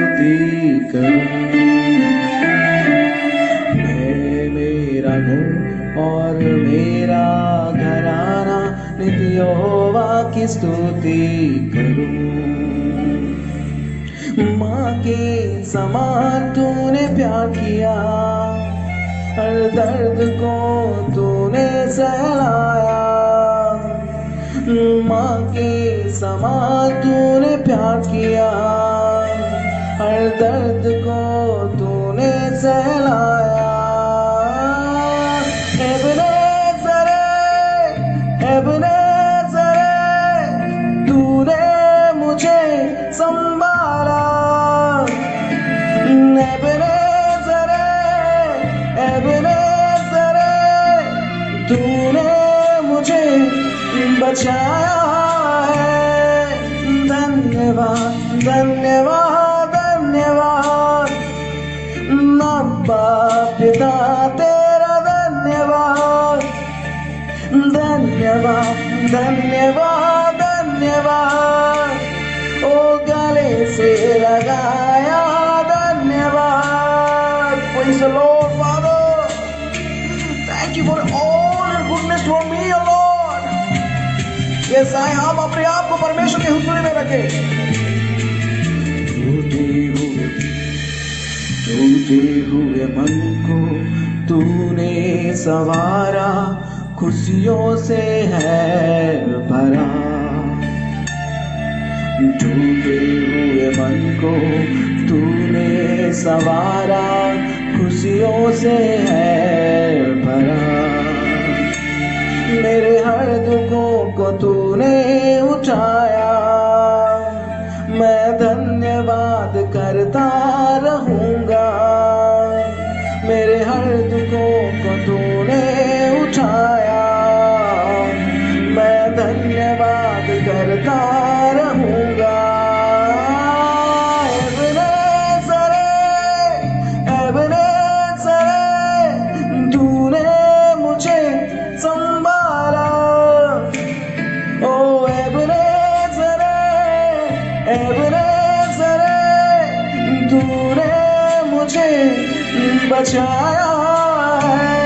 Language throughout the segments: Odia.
स्तुति करूं। मैं, मेरा मुंह और मेरा घराना नित्य यहोवा की स्तुति करूं। माँ के समान तूने प्यार किया, हर दर्द को तूने सहलाया। माँ के समान तूने प्यार किया, हर दर्द को तूने सहलाया। एबेनेज़र, एबेनेज़र, तूने मुझे संभाला। एबेनेज़र, एबेनेज़र, तूने मुझे बचाया है। धन्यवाद, धन्यवाद, धन्यवाद अब्बा पिता तेरा धन्यवाद। धन्यवाद, धन्यवाद, धन्यवाद ओ गले से लगाया धन्यवाद। Praise the Lord, Father. Thank you for all your goodness for me, O Lord. Yes, हम अपने आप को परमेश्वर के हुजूर में रखें। टूटे हुए मन को तूने संवारा, खुशियों से है भरा। टूटे हुए मन को तूने संवारा, खुशियों से है भरा। मेरे हर दुखों को तूने उठाया, मैं धन्यवाद करता रहूंगा। मेरे हर दुखों को तूने उठाया, मैं धन्यवाद करता रहूंगा। एबेनेज़र, एबेनेज़र, तूने मुझे संभाला। ओ एबेनेज़र, एबेनेज़र, तूने मुझे बचाया है।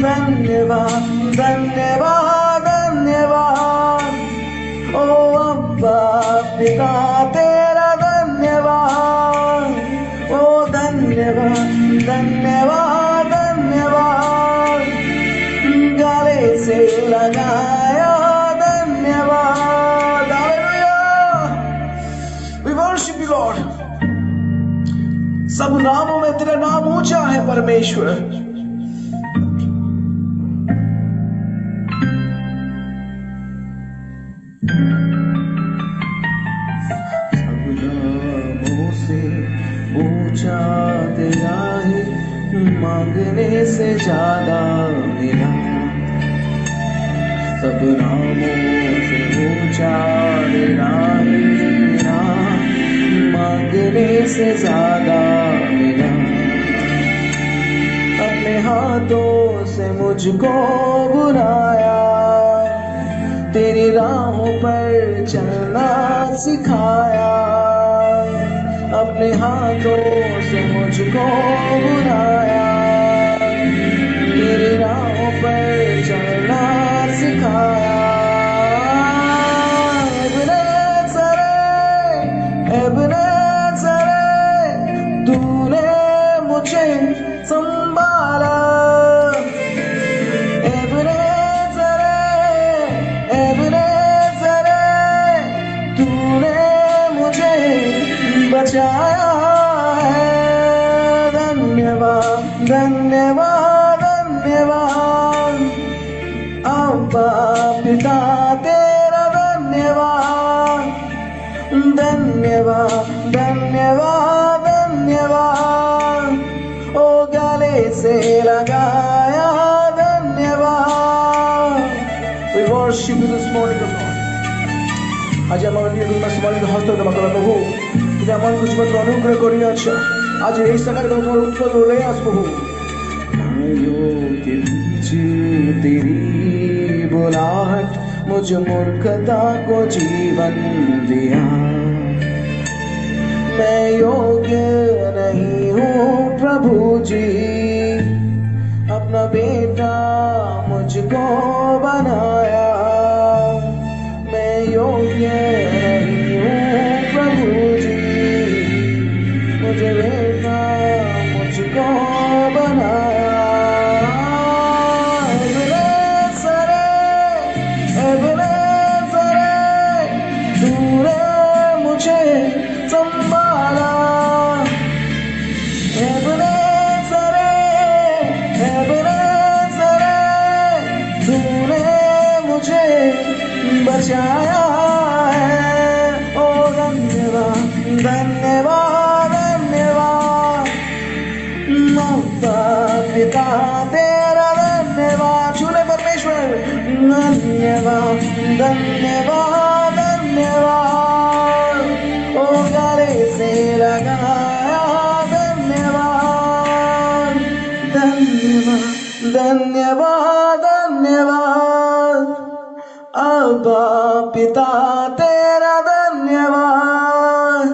धन्यवाद, धन्यवाद, धन्यवाद ओ अब्बा पिता तेरा धन्यवाद। ओ धन्यवाद, धन्यवाद, धन्यवाद गले से लगाया धन्यवाद। Hallelujah, we worship you Lord. सब नामों में तेरा नाम ऊंचा है परमेश्वर। सब नामों से ऊंचा तेरा है, मांगने से ज्यादा मिला। सब नामों से ऊंचा तेरा है, मांगने से ज्यादा मिला। अपने हाथों से मुझको बुलाया, तेरी राहों पर चलना सिखाया। अपने हाथों से मुझको बुलाया, तेरी राहों पर चलना सिखाया। एबेनेज़र, एबेनेज़र, तूने मुझे संभाला। एबेनेज़र, एबेनेज़र, तूने मुझे बचाया है। धन्यवाद, धन्यवाद, धन्यवाद अब्बा पिता तेरा धन्यवाद। धन्यवाद, धन्यवाद, धन्यवाद ओ गले से लगाया धन्यवाद। We worship you this morning, O Lord. आज আমার নিয়ে তোমার সম্মানিত হস্ত তোমার প্রভু, তুমি আমার কিছু মাত্র অনুগ্রহ করিয়াছ। आज এই সকালে তোমার উত্তর ले आस प्रभु। आयों के पीछे तेरी बुलाहट, मुझ मूर्खता को जीवन दिया। मैं योग्य नहीं हूँ प्रभु जी, अपना बेटा मुझको बनाया। मैं योग्य नहीं हूँ प्रभु जी, मुझे बेटा मुझको बनाया। एबेनेज़र, तूने मुझे संभाला। एबेनेज़र, एबेनेज़र, तूने मुझे बचाया है। ओ धन्यवाद, धन्यवाद, धन्यवाद माता पिता तेरा धन्यवाद। झूले परमेश्वर, धन्यवाद, धन्यवाद, धन्यवाद। ओ गले से लगाया धन्यवाद, धन्यवाद, धन्यवाद, धन्यवाद। अब्बा पिता तेरा धन्यवाद।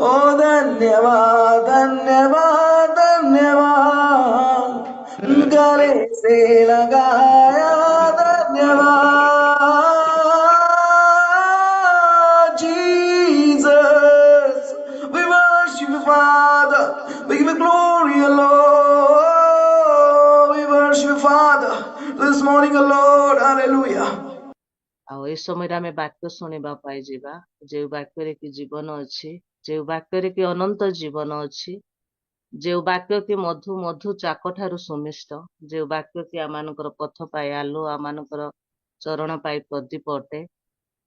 ओ धन्यवाद, धन्यवाद, धन्यवाद। गले से लगाया धन्यवाद। Jesus, we worship you, Father. We give you glory, O Lord. We worship you, Father, this morning, O Lord. Hallelujah. ଆଉ ଏ ସମୟରେ ଆମେ ବାକ୍ୟ ଶୁଣିବା ପାଇଁ ଯିବା, ଯେଉଁ ବାକ୍ୟରେ କି ଜୀବନ ଅଛି, ଯେଉଁ ବାକ୍ୟରେ କି ଅନନ୍ତ ଜୀବନ ଅଛି, ଯେଉଁ ବାକ୍ୟ କି ମଧୁ ମଧୁ ଚାକଠାରୁ ସୁମିଷ୍ଟ, ଯେଉଁ ବାକ୍ୟ କି ଆମମାନଙ୍କର ପଥ ପାଇଁ ଆଲୁଅ, ଆମମାନଙ୍କର ଚରଣ ପାଇଁ ପ୍ରଦୀପ ଅଟେ,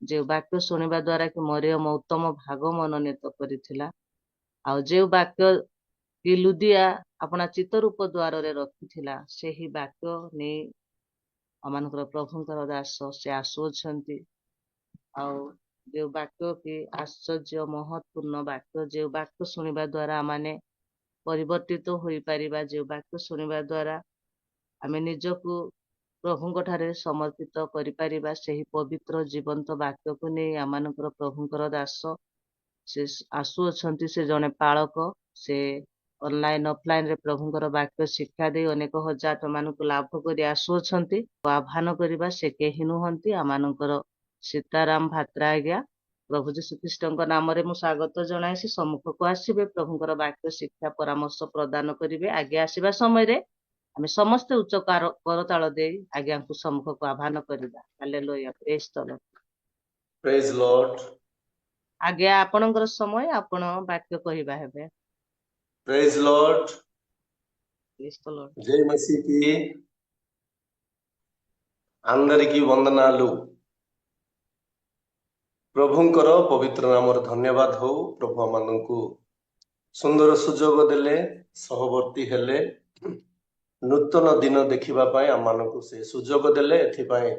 ଯେଉଁ ବାକ୍ୟ ଶୁଣିବା ଦ୍ୱାରା କି ମରିୟମ ଉତ୍ତମ ଭାଗ ମନୋନୀତ କରିଥିଲା, ଆଉ ଯେଉଁ ବାକ୍ୟ କି ଲୁଦିଆ ଆପଣା ଚିତ୍ତରୂପ ଦ୍ୱାରରେ ରଖିଥିଲା, ସେହି ବାକ୍ୟ ନେଇ ଆମମାନଙ୍କର ପ୍ରଭୁଙ୍କର ଦାସ ସେ ଆସୁଅଛନ୍ତି। ଆଉ ଯେଉଁ ବାକ୍ୟ କି ଆଶ୍ଚର୍ଯ୍ୟ ମହତ୍ୱପୂର୍ଣ୍ଣ ବାକ୍ୟ, ଯେଉଁ ବାକ୍ୟ ଶୁଣିବା ଦ୍ୱାରା ଆମମାନେ ପରିବର୍ତ୍ତିତ ହୋଇପାରିବା, ଯେଉଁ ବାକ୍ୟ ଶୁଣିବା ଦ୍ୱାରା ଆମେ ନିଜକୁ ପ୍ରଭୁଙ୍କ ଠାରେ ସମର୍ପିତ କରିପାରିବା, ସେହି ପବିତ୍ର ଜୀବନ୍ତ ବାକ୍ୟକୁ ନେଇ ଆମମାନଙ୍କର ପ୍ରଭୁଙ୍କର ଦାସ ସେ ଆସୁଅଛନ୍ତି। ସେ ଜଣେ ପାଳକ, ସେ ଅନଲାଇନ ଅଫଲାଇନ ରେ ପ୍ରଭୁଙ୍କର ବାକ୍ୟ ଶିକ୍ଷା ଦେଇ ଅନେକ ହଜାର ଟମାନଙ୍କୁ ଲାଭ କରି ଆସୁଅଛନ୍ତି। ଆହ୍ୱାନ କରିବା ସେ କେହି ନୁହନ୍ତି, ଆମମାନଙ୍କର ସୀତାରାମ ଭାତ୍ରା ଆଜ୍ଞା। ପ୍ରଭୁ ଯୀଶୁଖ୍ରୀଷ୍ଟଙ୍କ ନାମରେ ମୁଁ ସ୍ୱାଗତ ଜଣାଇଛି। ସମ୍ମୁଖକୁ ଆସିବେ, ପ୍ରଭୁଙ୍କର ବାକ୍ୟ ଶିକ୍ଷା ପରାମର୍ଶ ପ୍ରଦାନ କରିବେ। ଆଜ୍ଞା ଆସିବା ସମୟରେ ଆମେ ସମସ୍ତେ ଉଚ୍ଚ କରତାଳ ଦେଇ ଆଜ୍ଞାଙ୍କୁ ସମ୍ମୁଖକୁ ଆହ୍ୱାନ କରିବା। ହାଲେଲୁୟା, ପ୍ରେଜ୍ ଦ ଲର୍ଡ। Praise Lord. ଆଜ୍ଞା ଆପଣଙ୍କର ସମୟ, ଆପଣ ବାକ୍ୟ କହିବା ହେବେ। Praise Lord. ପ୍ରେଜ୍ ଦ ଲର୍ଡ। జై మసీకి అందరికీ వందనాలు। ପ୍ରଭୁଙ୍କର ପବିତ୍ର ନାମରେ ଧନ୍ୟବାଦ ହଉ। ପ୍ରଭୁ ଆମମାନଙ୍କୁ ସୁନ୍ଦର ସୁଯୋଗ ଦେଲେ, ସହବର୍ତ୍ତୀ ହେଲେ, ନୂତନ ଦିନ ଦେଖିବା ପାଇଁ ଆମମାନଙ୍କୁ ସେ ସୁଯୋଗ ଦେଲେ। ଏଥିପାଇଁ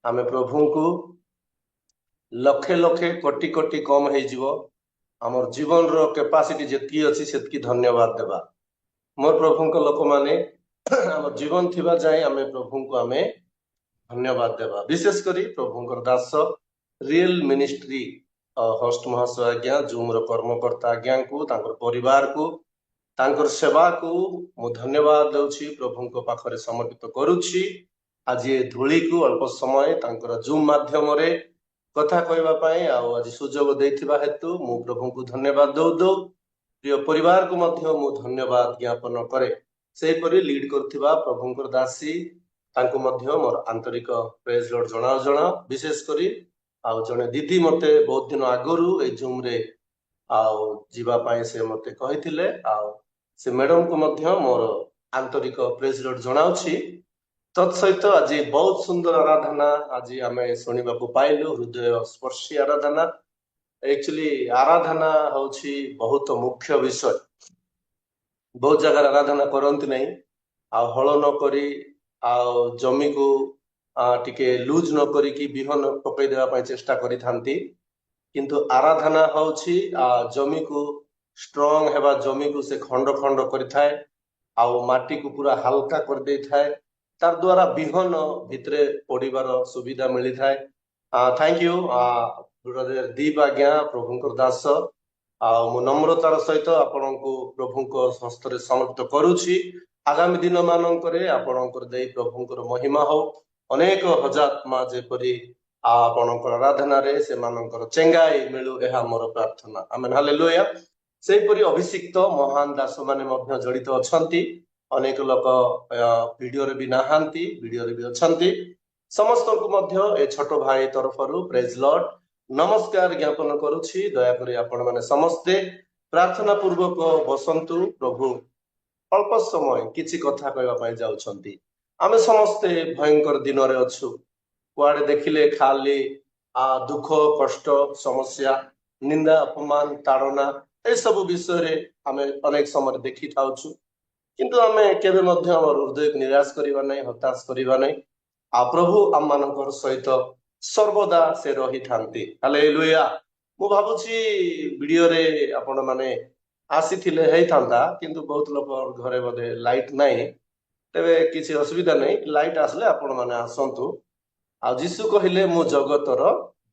ଆମେ ପ୍ରଭୁଙ୍କୁ ଲକ୍ଷେ ଲକ୍ଷେ କୋଟି କୋଟି କମ ହେଇଯିବ, ଆମର ଜୀବନର କେପାସିଟି ଯେତିକି ଅଛି ସେତିକି ଧନ୍ୟବାଦ ଦେବା। ମୋର ପ୍ରଭୁଙ୍କ ଲୋକମାନେ ଆମ ଜୀବନ ଥିବା ଯାଏ ଆମେ ପ୍ରଭୁଙ୍କୁ ଆମେ ଧନ୍ୟବାଦ ଦେବା। ବିଶେଷ କରି ପ୍ରଭୁଙ୍କର ଦାସ ରିଏଲ ମିନିଷ୍ଟ୍ରି ହୋଷ୍ଟ ମହାଶୟ ଆଜ୍ଞା, ଜୁମର କର୍ମକର୍ତ୍ତା ଆଜ୍ଞାଙ୍କୁ, ତାଙ୍କର ପରିବାରକୁ, ତାଙ୍କର ସେବାକୁ ମୁଁ ଧନ୍ୟବାଦ ଦେଉଛି, ପ୍ରଭୁଙ୍କ ପାଖରେ ସମର୍ପିତ କରୁଛି। ଆଜି ଏ ଧୂଳିକୁ ଅଳ୍ପ ସମୟ ତାଙ୍କର ଜୁମ ମାଧ୍ୟମରେ କଥା କହିବା ପାଇଁ ଆଉ ଆଜି ସୁଯୋଗ ଦେଇଥିବା ହେତୁ ମୁଁ ପ୍ରଭୁଙ୍କୁ ଧନ୍ୟବାଦ ଦଉ। ପ୍ରିୟ ପରିବାରକୁ ମଧ୍ୟ ମୁଁ ଧନ୍ୟବାଦ ଜ୍ଞାପନ କରେ। ସେହିପରି ଲିଡ୍ କରୁଥିବା ପ୍ରଭୁଙ୍କର ଦାସୀ, ତାଙ୍କୁ ମଧ୍ୟ ମୋର ଆନ୍ତରିକ ପ୍ରେଜ୍ ଲର୍ଡ ଜଣାଉ। ବିଶେଷ କରି ଆଉ ଜଣେ ଦିଦି ମତେ ବହୁତ ଦିନ ଆଗରୁ ଏଇ ଜୁମରେ ଆଉ ଯିବା ପାଇଁ ସେ ମତେ କହିଥିଲେ, ଆଉ ସେ ମ୍ୟାଡମକୁ ମଧ୍ୟ ମୋର ଆନ୍ତରିକ ପ୍ରେଜ୍ ଲର୍ଡ ଜଣାଉଛି। ତତ୍ ସହିତ ଆଜି ବହୁତ ସୁନ୍ଦର ଆରାଧନା ଆଜି ଆମେ ଶୁଣିବାକୁ ପାଇଲୁ, ହୃଦୟ ସ୍ପର୍ଶୀ ଆରାଧନା। एक्चुअली आराधना हूँ बहुत मुख्य विषय। बहुत जगह आराधना करती नहीं, हल न करी जमी को टिके लूज न करी बिहन पकई देवा चेष्टा करी थांती, किंतु आराधना हूँ जमी को स्ट्रंग हेबा, जमी को से खंड खंड करी थाए, माटी को पूरा हल्का कर दे थाए, तार द्वारा बिहन भितरे पड़ीबार सुविधा मिली थाए। थैंक यू ब्रदर दीप आज्ञा, प्रभुंकर दास ମୁଁ ନମ୍ରତାର ସହିତ ଆପଣଙ୍କୁ ପ୍ରଭୁଙ୍କ ହସ୍ତରେ ସମର୍ପିତ କରୁଛି। ଆଗାମୀ ଦିନ ମାନଙ୍କରେ ଆପଣଙ୍କର ଦେଇ ପ୍ରଭୁଙ୍କର ମହିମା ହଉ। ଅନେକ ହଜାର ଆତ୍ମା ଯେପରି ଆପଣଙ୍କର ଆରାଧନାରେ ସେମାନଙ୍କର ଚେଙ୍ଗାଇ ମିଳୁ, ଏହା ମୋର ପ୍ରାର୍ଥନା। ଆମେନ୍, ହାଲେଲୁୟା। ସେହିପରି ଅଭିଷିକ୍ତ ମହାନ ଦାସ ମାନେ ମଧ୍ୟ ଜଡ଼ିତ ଅଛନ୍ତି। ଅନେକ ଲୋକ ଭିଡିଓରେ ବି ନାହାନ୍ତି, ଭିଡିଓରେ ବି ଅଛନ୍ତି। ସମସ୍ତଙ୍କୁ ମଧ୍ୟ ଏ ଛୋଟ ଭାଇ ତରଫରୁ ପ୍ରେଜ୍ ଲର୍ଡ ନମସ୍କାର ଜ୍ଞାପନ କରୁଛି। ଦୟାକରି ଆପଣ ମାନେ ସମସ୍ତେ ପ୍ରାର୍ଥନା ପୂର୍ବକ ବସନ୍ତୁ। ପ୍ରଭୁ ଅଳ୍ପ ସମୟ କିଛି କଥା କହିବା ପାଇଁ ଯାଉଛନ୍ତି। ଆମେ ସମସ୍ତେ ଭୟଙ୍କର ଦିନରେ ଅଛୁ। କୁଆଡେ ଦେଖିଲେ ଖାଲି ଦୁଃଖ, କଷ୍ଟ, ସମସ୍ୟା, ନିନ୍ଦା, ଅପମାନ, ତାଡ଼ନା ଏସବୁ ବିଷୟରେ ଆମେ ଅନେକ ସମୟରେ ଦେଖିଥାଉଛୁ। କିନ୍ତୁ ଆମେ କେବେ ମଧ୍ୟ ଆମର ହୃଦୟକୁ ନିରାଶ କରିବା ନାହିଁ, ହତାଶ କରିବା ନାହିଁ। ଆଉ ପ୍ରଭୁ ଆମମାନଙ୍କର ସହିତ ସର୍ବଦା ସେ ରହିଥାନ୍ତି। ହାଲେଲୁୟା। ମୁଁ ଭାବୁଛି ଭିଡିଓରେ ଆପଣ ମାନେ ଆସିଥିଲେ ହେଇଥାନ୍ତା, କିନ୍ତୁ ବହୁତ ଲୋକ ଘରେ ବୋଧେ ଲାଇଟ୍ ନାହିଁ। ତେବେ କିଛି ଅସୁବିଧା ନାହିଁ, ଲାଇଟ୍ ଆସିଲେ ଆପଣ ମାନେ ଆସନ୍ତୁ। ଆଉ ଯୀଶୁ କହିଲେ ମୁଁ ଜଗତର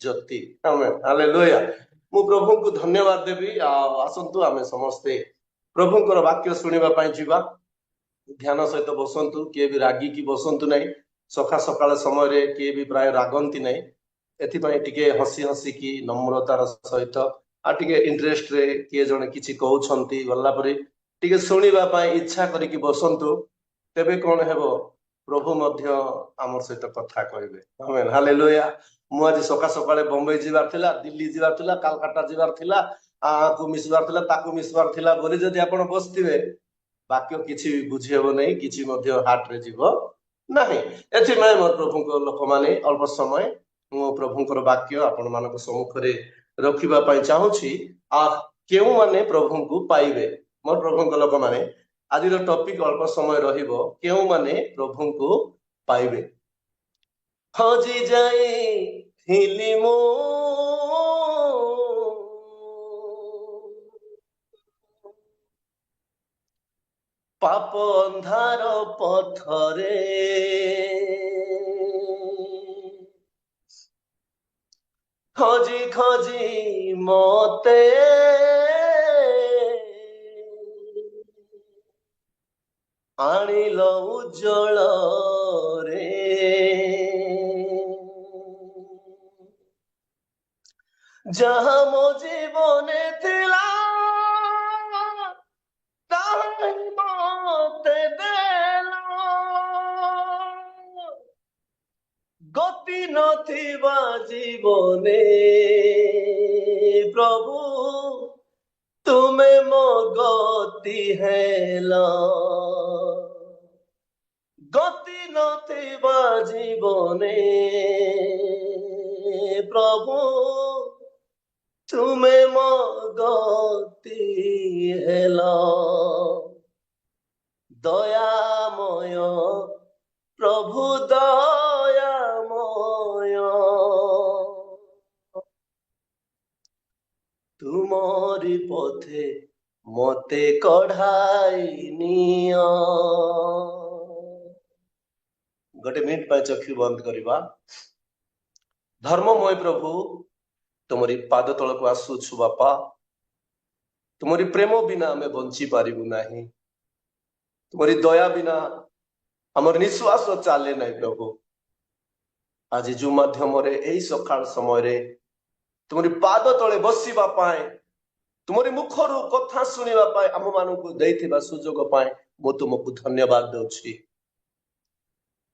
ଜ୍ୟୋତି। ଆମେନ୍, ହାଲେଲୁୟା। ମୁଁ ପ୍ରଭୁଙ୍କୁ ଧନ୍ୟବାଦ ଦେବି। ଆଉ ଆସନ୍ତୁ ଆମେ ସମସ୍ତେ ପ୍ରଭୁଙ୍କର ବାକ୍ୟ ଶୁଣିବା ପାଇଁ ଯିବା। ଧ୍ୟାନ ସହିତ ବସନ୍ତୁ, କିଏ ବି ରାଗିକି ବସନ୍ତୁ ନାହିଁ। ସକାଳ ସମୟରେ କିଏ ବି ପ୍ରାୟ ରାଗନ୍ତି ନାହିଁ। ଏଥିପାଇଁ ଟିକେ ହସି ହସିକି ନମ୍ରତାର ସହିତ ଆଉ ଟିକେ ଇଣ୍ଟରେଷ୍ଟରେ କିଏ ଜଣେ କିଛି କହୁଛନ୍ତି ଗଲା ପରେ ଟିକେ ଶୁଣିବା ପାଇଁ ଇଚ୍ଛା କରିକି ବସନ୍ତୁ। ତେବେ କଣ ହେବ, ପ୍ରଭୁ ମଧ୍ୟ ଆମ ସହିତ କଥା କହିବେ। ଆମେନ୍, ହାଲେଲୁୟା। ମୁଁ ଆଜି ସକାଳେ ବମ୍ବେ ଯିବାର ଥିଲା, ଦିଲ୍ଲୀ ଯିବାର ଥିଲା, କାଲକାଟା ଯିବାର ଥିଲା, ଆକୁ ମିଶିବାର ଥିଲା, ତାକୁ ମିଶିବାର ଥିଲା ବୋଲି ଯଦି ଆପଣ ବସିଥିବେ, ବାକ୍ୟ କିଛି ବୁଝି ହେବ ନାହିଁ, କିଛି ମଧ୍ୟ ହାର୍ଟରେ ଯିବ ନାହିଁ। ଏଥିପାଇଁ ମୋର ପ୍ରଭୁଙ୍କ ଲୋକମାନେ ଅଳ୍ପ ସମୟ ମୁଁ ପ୍ରଭୁଙ୍କର ବାକ୍ୟ ଆପଣ ମାନଙ୍କ ସମ୍ମୁଖରେ ରଖିବା ପାଇଁ ଚାହୁଁଛି। କେଉଁମାନେ ପ୍ରଭୁଙ୍କୁ ପାଇବେ? ମୋର ପ୍ରଭୁଙ୍କ ଲୋକମାନେ, ଆଜିର ଟପିକ ଅଳ୍ପ ସମୟ ରହିବ, କେଉଁମାନେ ପ୍ରଭୁଙ୍କୁ ପାଇବେ। ହଜି ଯାଇଥିଲି ମୁଁ ପାପ ଅନ୍ଧାର ପଥରେ, ଖୋଜି ଖୋଜି ମତେ ଆଣିଲ ଉଜ୍ଜଳରେ। ଯାହା ମୋ ଜୀବନେ ଥିଲା ତାହା ମତେ ଦେଲ, ଗତି ନଥିବା ଜୀବନେ ପ୍ରଭୁ ତୁମେ ମୋ ଗତି ହେଲ। ଗତି ନଥିବା ଜୀବନେ ପ୍ରଭୁ ତୁମେ ମୋ ଗତି ହେଲ। ଦୟାମୟ ପ୍ରଭୁ ଦୟାମୟ, ତୁମରି ପଥେ ମତେ କଢାଇ ନିଅ। ଗୋଟେ ମିନିଟ ପାଇଁ ଚକ୍ଷୁ ବନ୍ଦ କରିବା। ଧର୍ମମୟ ପ୍ରଭୁ, ତୁମରି ପାଦ ତଳକୁ ଆସୁଛୁ ବାପା। ତୁମରି ପ୍ରେମ ବିନା ଆମେ ବଞ୍ଚି ପାରିବୁ ନାହିଁ। ତୁମରି ଦୟା ବିନା ଆମର ନିଶ୍ୱାସ ଚାଲେ ନାହିଁ ପ୍ରଭୁ। ଆଜି ଯୋଉ ମାଧ୍ୟମରେ ଏହି ସକାଳ ସମୟରେ ତୁମରି ପାଦ ତଳେ ବସିବା ପାଇଁ, ତୁମରି ମୁଖରୁ କଥା ଶୁଣିବା ପାଇଁ ଆମ ମାନଙ୍କୁ ଦେଇଥିବା ସୁଯୋଗ ପାଇଁ ମୁଁ ତୁମକୁ ଧନ୍ୟବାଦ ଦଉଛି।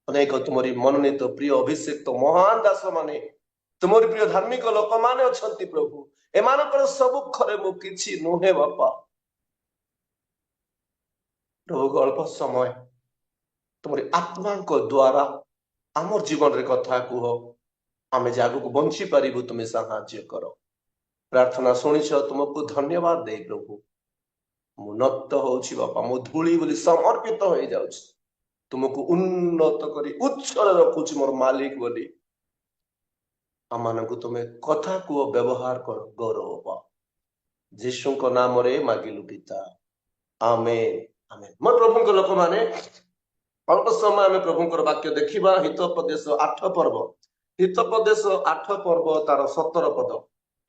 ଅନେକ ତୁମରି ମନୋନୀତ ପ୍ରିୟ ଅଭିଷେକ୍ତ ମହାନ ଦାସ ମାନେ, ତୁମରି ପ୍ରିୟ ଧାର୍ମିକ ଲୋକମାନେ ଅଛନ୍ତି ପ୍ରଭୁ। ଏମାନଙ୍କର ସମ୍ମୁଖରେ ମୁଁ କିଛି ନୁହେଁ ବାପା। ପ୍ରଭୁ ଅଳ୍ପ ସମୟ ତୁମରି ଆତ୍ମାଙ୍କ ଦ୍ଵାରା ଆମର ଜୀବନରେ କଥା କୁହ। ଆମେ ଯେ ଆଗକୁ ବଞ୍ଚି ପାରିବୁ ତୁମେ ସାହାଯ୍ୟ କର। ପ୍ରାର୍ଥନା ଶୁଣିଛ, ତୁମକୁ ଧନ୍ୟବାଦ ଦେଇ ପ୍ରଭୁ ମୁଁ ନତ ହଉଛି ବାପା। ମୁଁ ଧୂଳି ବୋଲି ସମର୍ପିତ ହେଇଯାଉଛି। ତୁମକୁ ଉନ୍ନତ କରି ଉଚ୍ଚରେ ରଖୁଛି ମୋର ମାଲିକ ବୋଲି। ଆମମାନଙ୍କୁ ତୁମେ କଥା କୁହ, ବ୍ୟବହାର କର, ଗୌରବ ପାଅ। ଯୀଶୁଙ୍କ ନାମରେ ମାଗିଲୁ ପିତା, ଆମେନ୍, ଆମେନ୍। ମୋର ପ୍ରଭୁଙ୍କ ଲୋକମାନେ, ଅଳ୍ପ ସମୟ ଆମେ ପ୍ରଭୁଙ୍କର ବାକ୍ୟ ଦେଖିବା। ହିତୋପଦେଶ 8 ପର୍ବ, ହିତୋପଦେଶ 8 ପର୍ବ ତାର 17 ପଦ।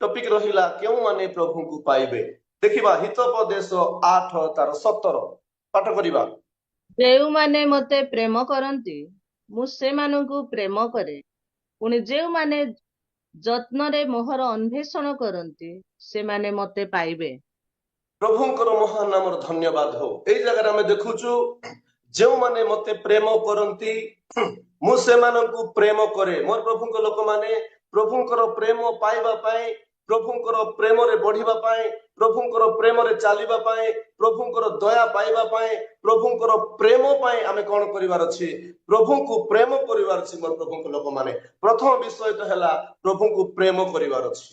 ଟପିକ ରହିଲା କେଉଁମାନେ ପ୍ରଭୁଙ୍କୁ ପାଇବେ। ଦେଖିବା ହିତୋପଦେଶ 8 ତାର 17 ପାଠ କରିବା। ଯେଉଁମାନେ ମତେ ପ୍ରେମ କରନ୍ତି ମୁଁ ସେମାନଙ୍କୁ ପ୍ରେମ କରେ, ପୁଣି ଯେଉଁମାନେ ଯତ୍ନରେ ମୋହର ଅନ୍ୱେଷଣ କରନ୍ତି ସେମାନେ ମତେ ପାଇବେ। ପ୍ରଭୁଙ୍କର ମହାନ ନାମର ଧନ୍ୟବାଦ ହଉ। ଏଇ ଜାଗାରେ ଆମେ ଦେଖୁଛୁ ଯେଉଁମାନେ ମତେ ପ୍ରେମ କରନ୍ତି ମୁଁ ସେମାନଙ୍କୁ ପ୍ରେମ କରେ। ମୋର ପ୍ରଭୁଙ୍କ ଲୋକମାନେ ପ୍ରଭୁଙ୍କର ପ୍ରେମ ପାଇବା ପାଇଁ, ପ୍ରଭୁଙ୍କର ପ୍ରେମରେ ବଢିବା ପାଇଁ, ପ୍ରଭୁଙ୍କର ପ୍ରେମରେ ଚାଲିବା ପାଇଁ, ପ୍ରଭୁଙ୍କର ଦୟା ପାଇବା ପାଇଁ, ପ୍ରଭୁଙ୍କର ପ୍ରେମ ପାଇଁ ଆମେ କଣ କରିବାର ଅଛି? ପ୍ରଭୁଙ୍କୁ ପ୍ରେମ କରିବାର ଅଛି। ମୋର ପ୍ରଭୁଙ୍କ ଲୋକମାନେ ପ୍ରଥମ ବିଷୟ ତ ହେଲା ପ୍ରଭୁଙ୍କୁ ପ୍ରେମ କରିବାର ଅଛି।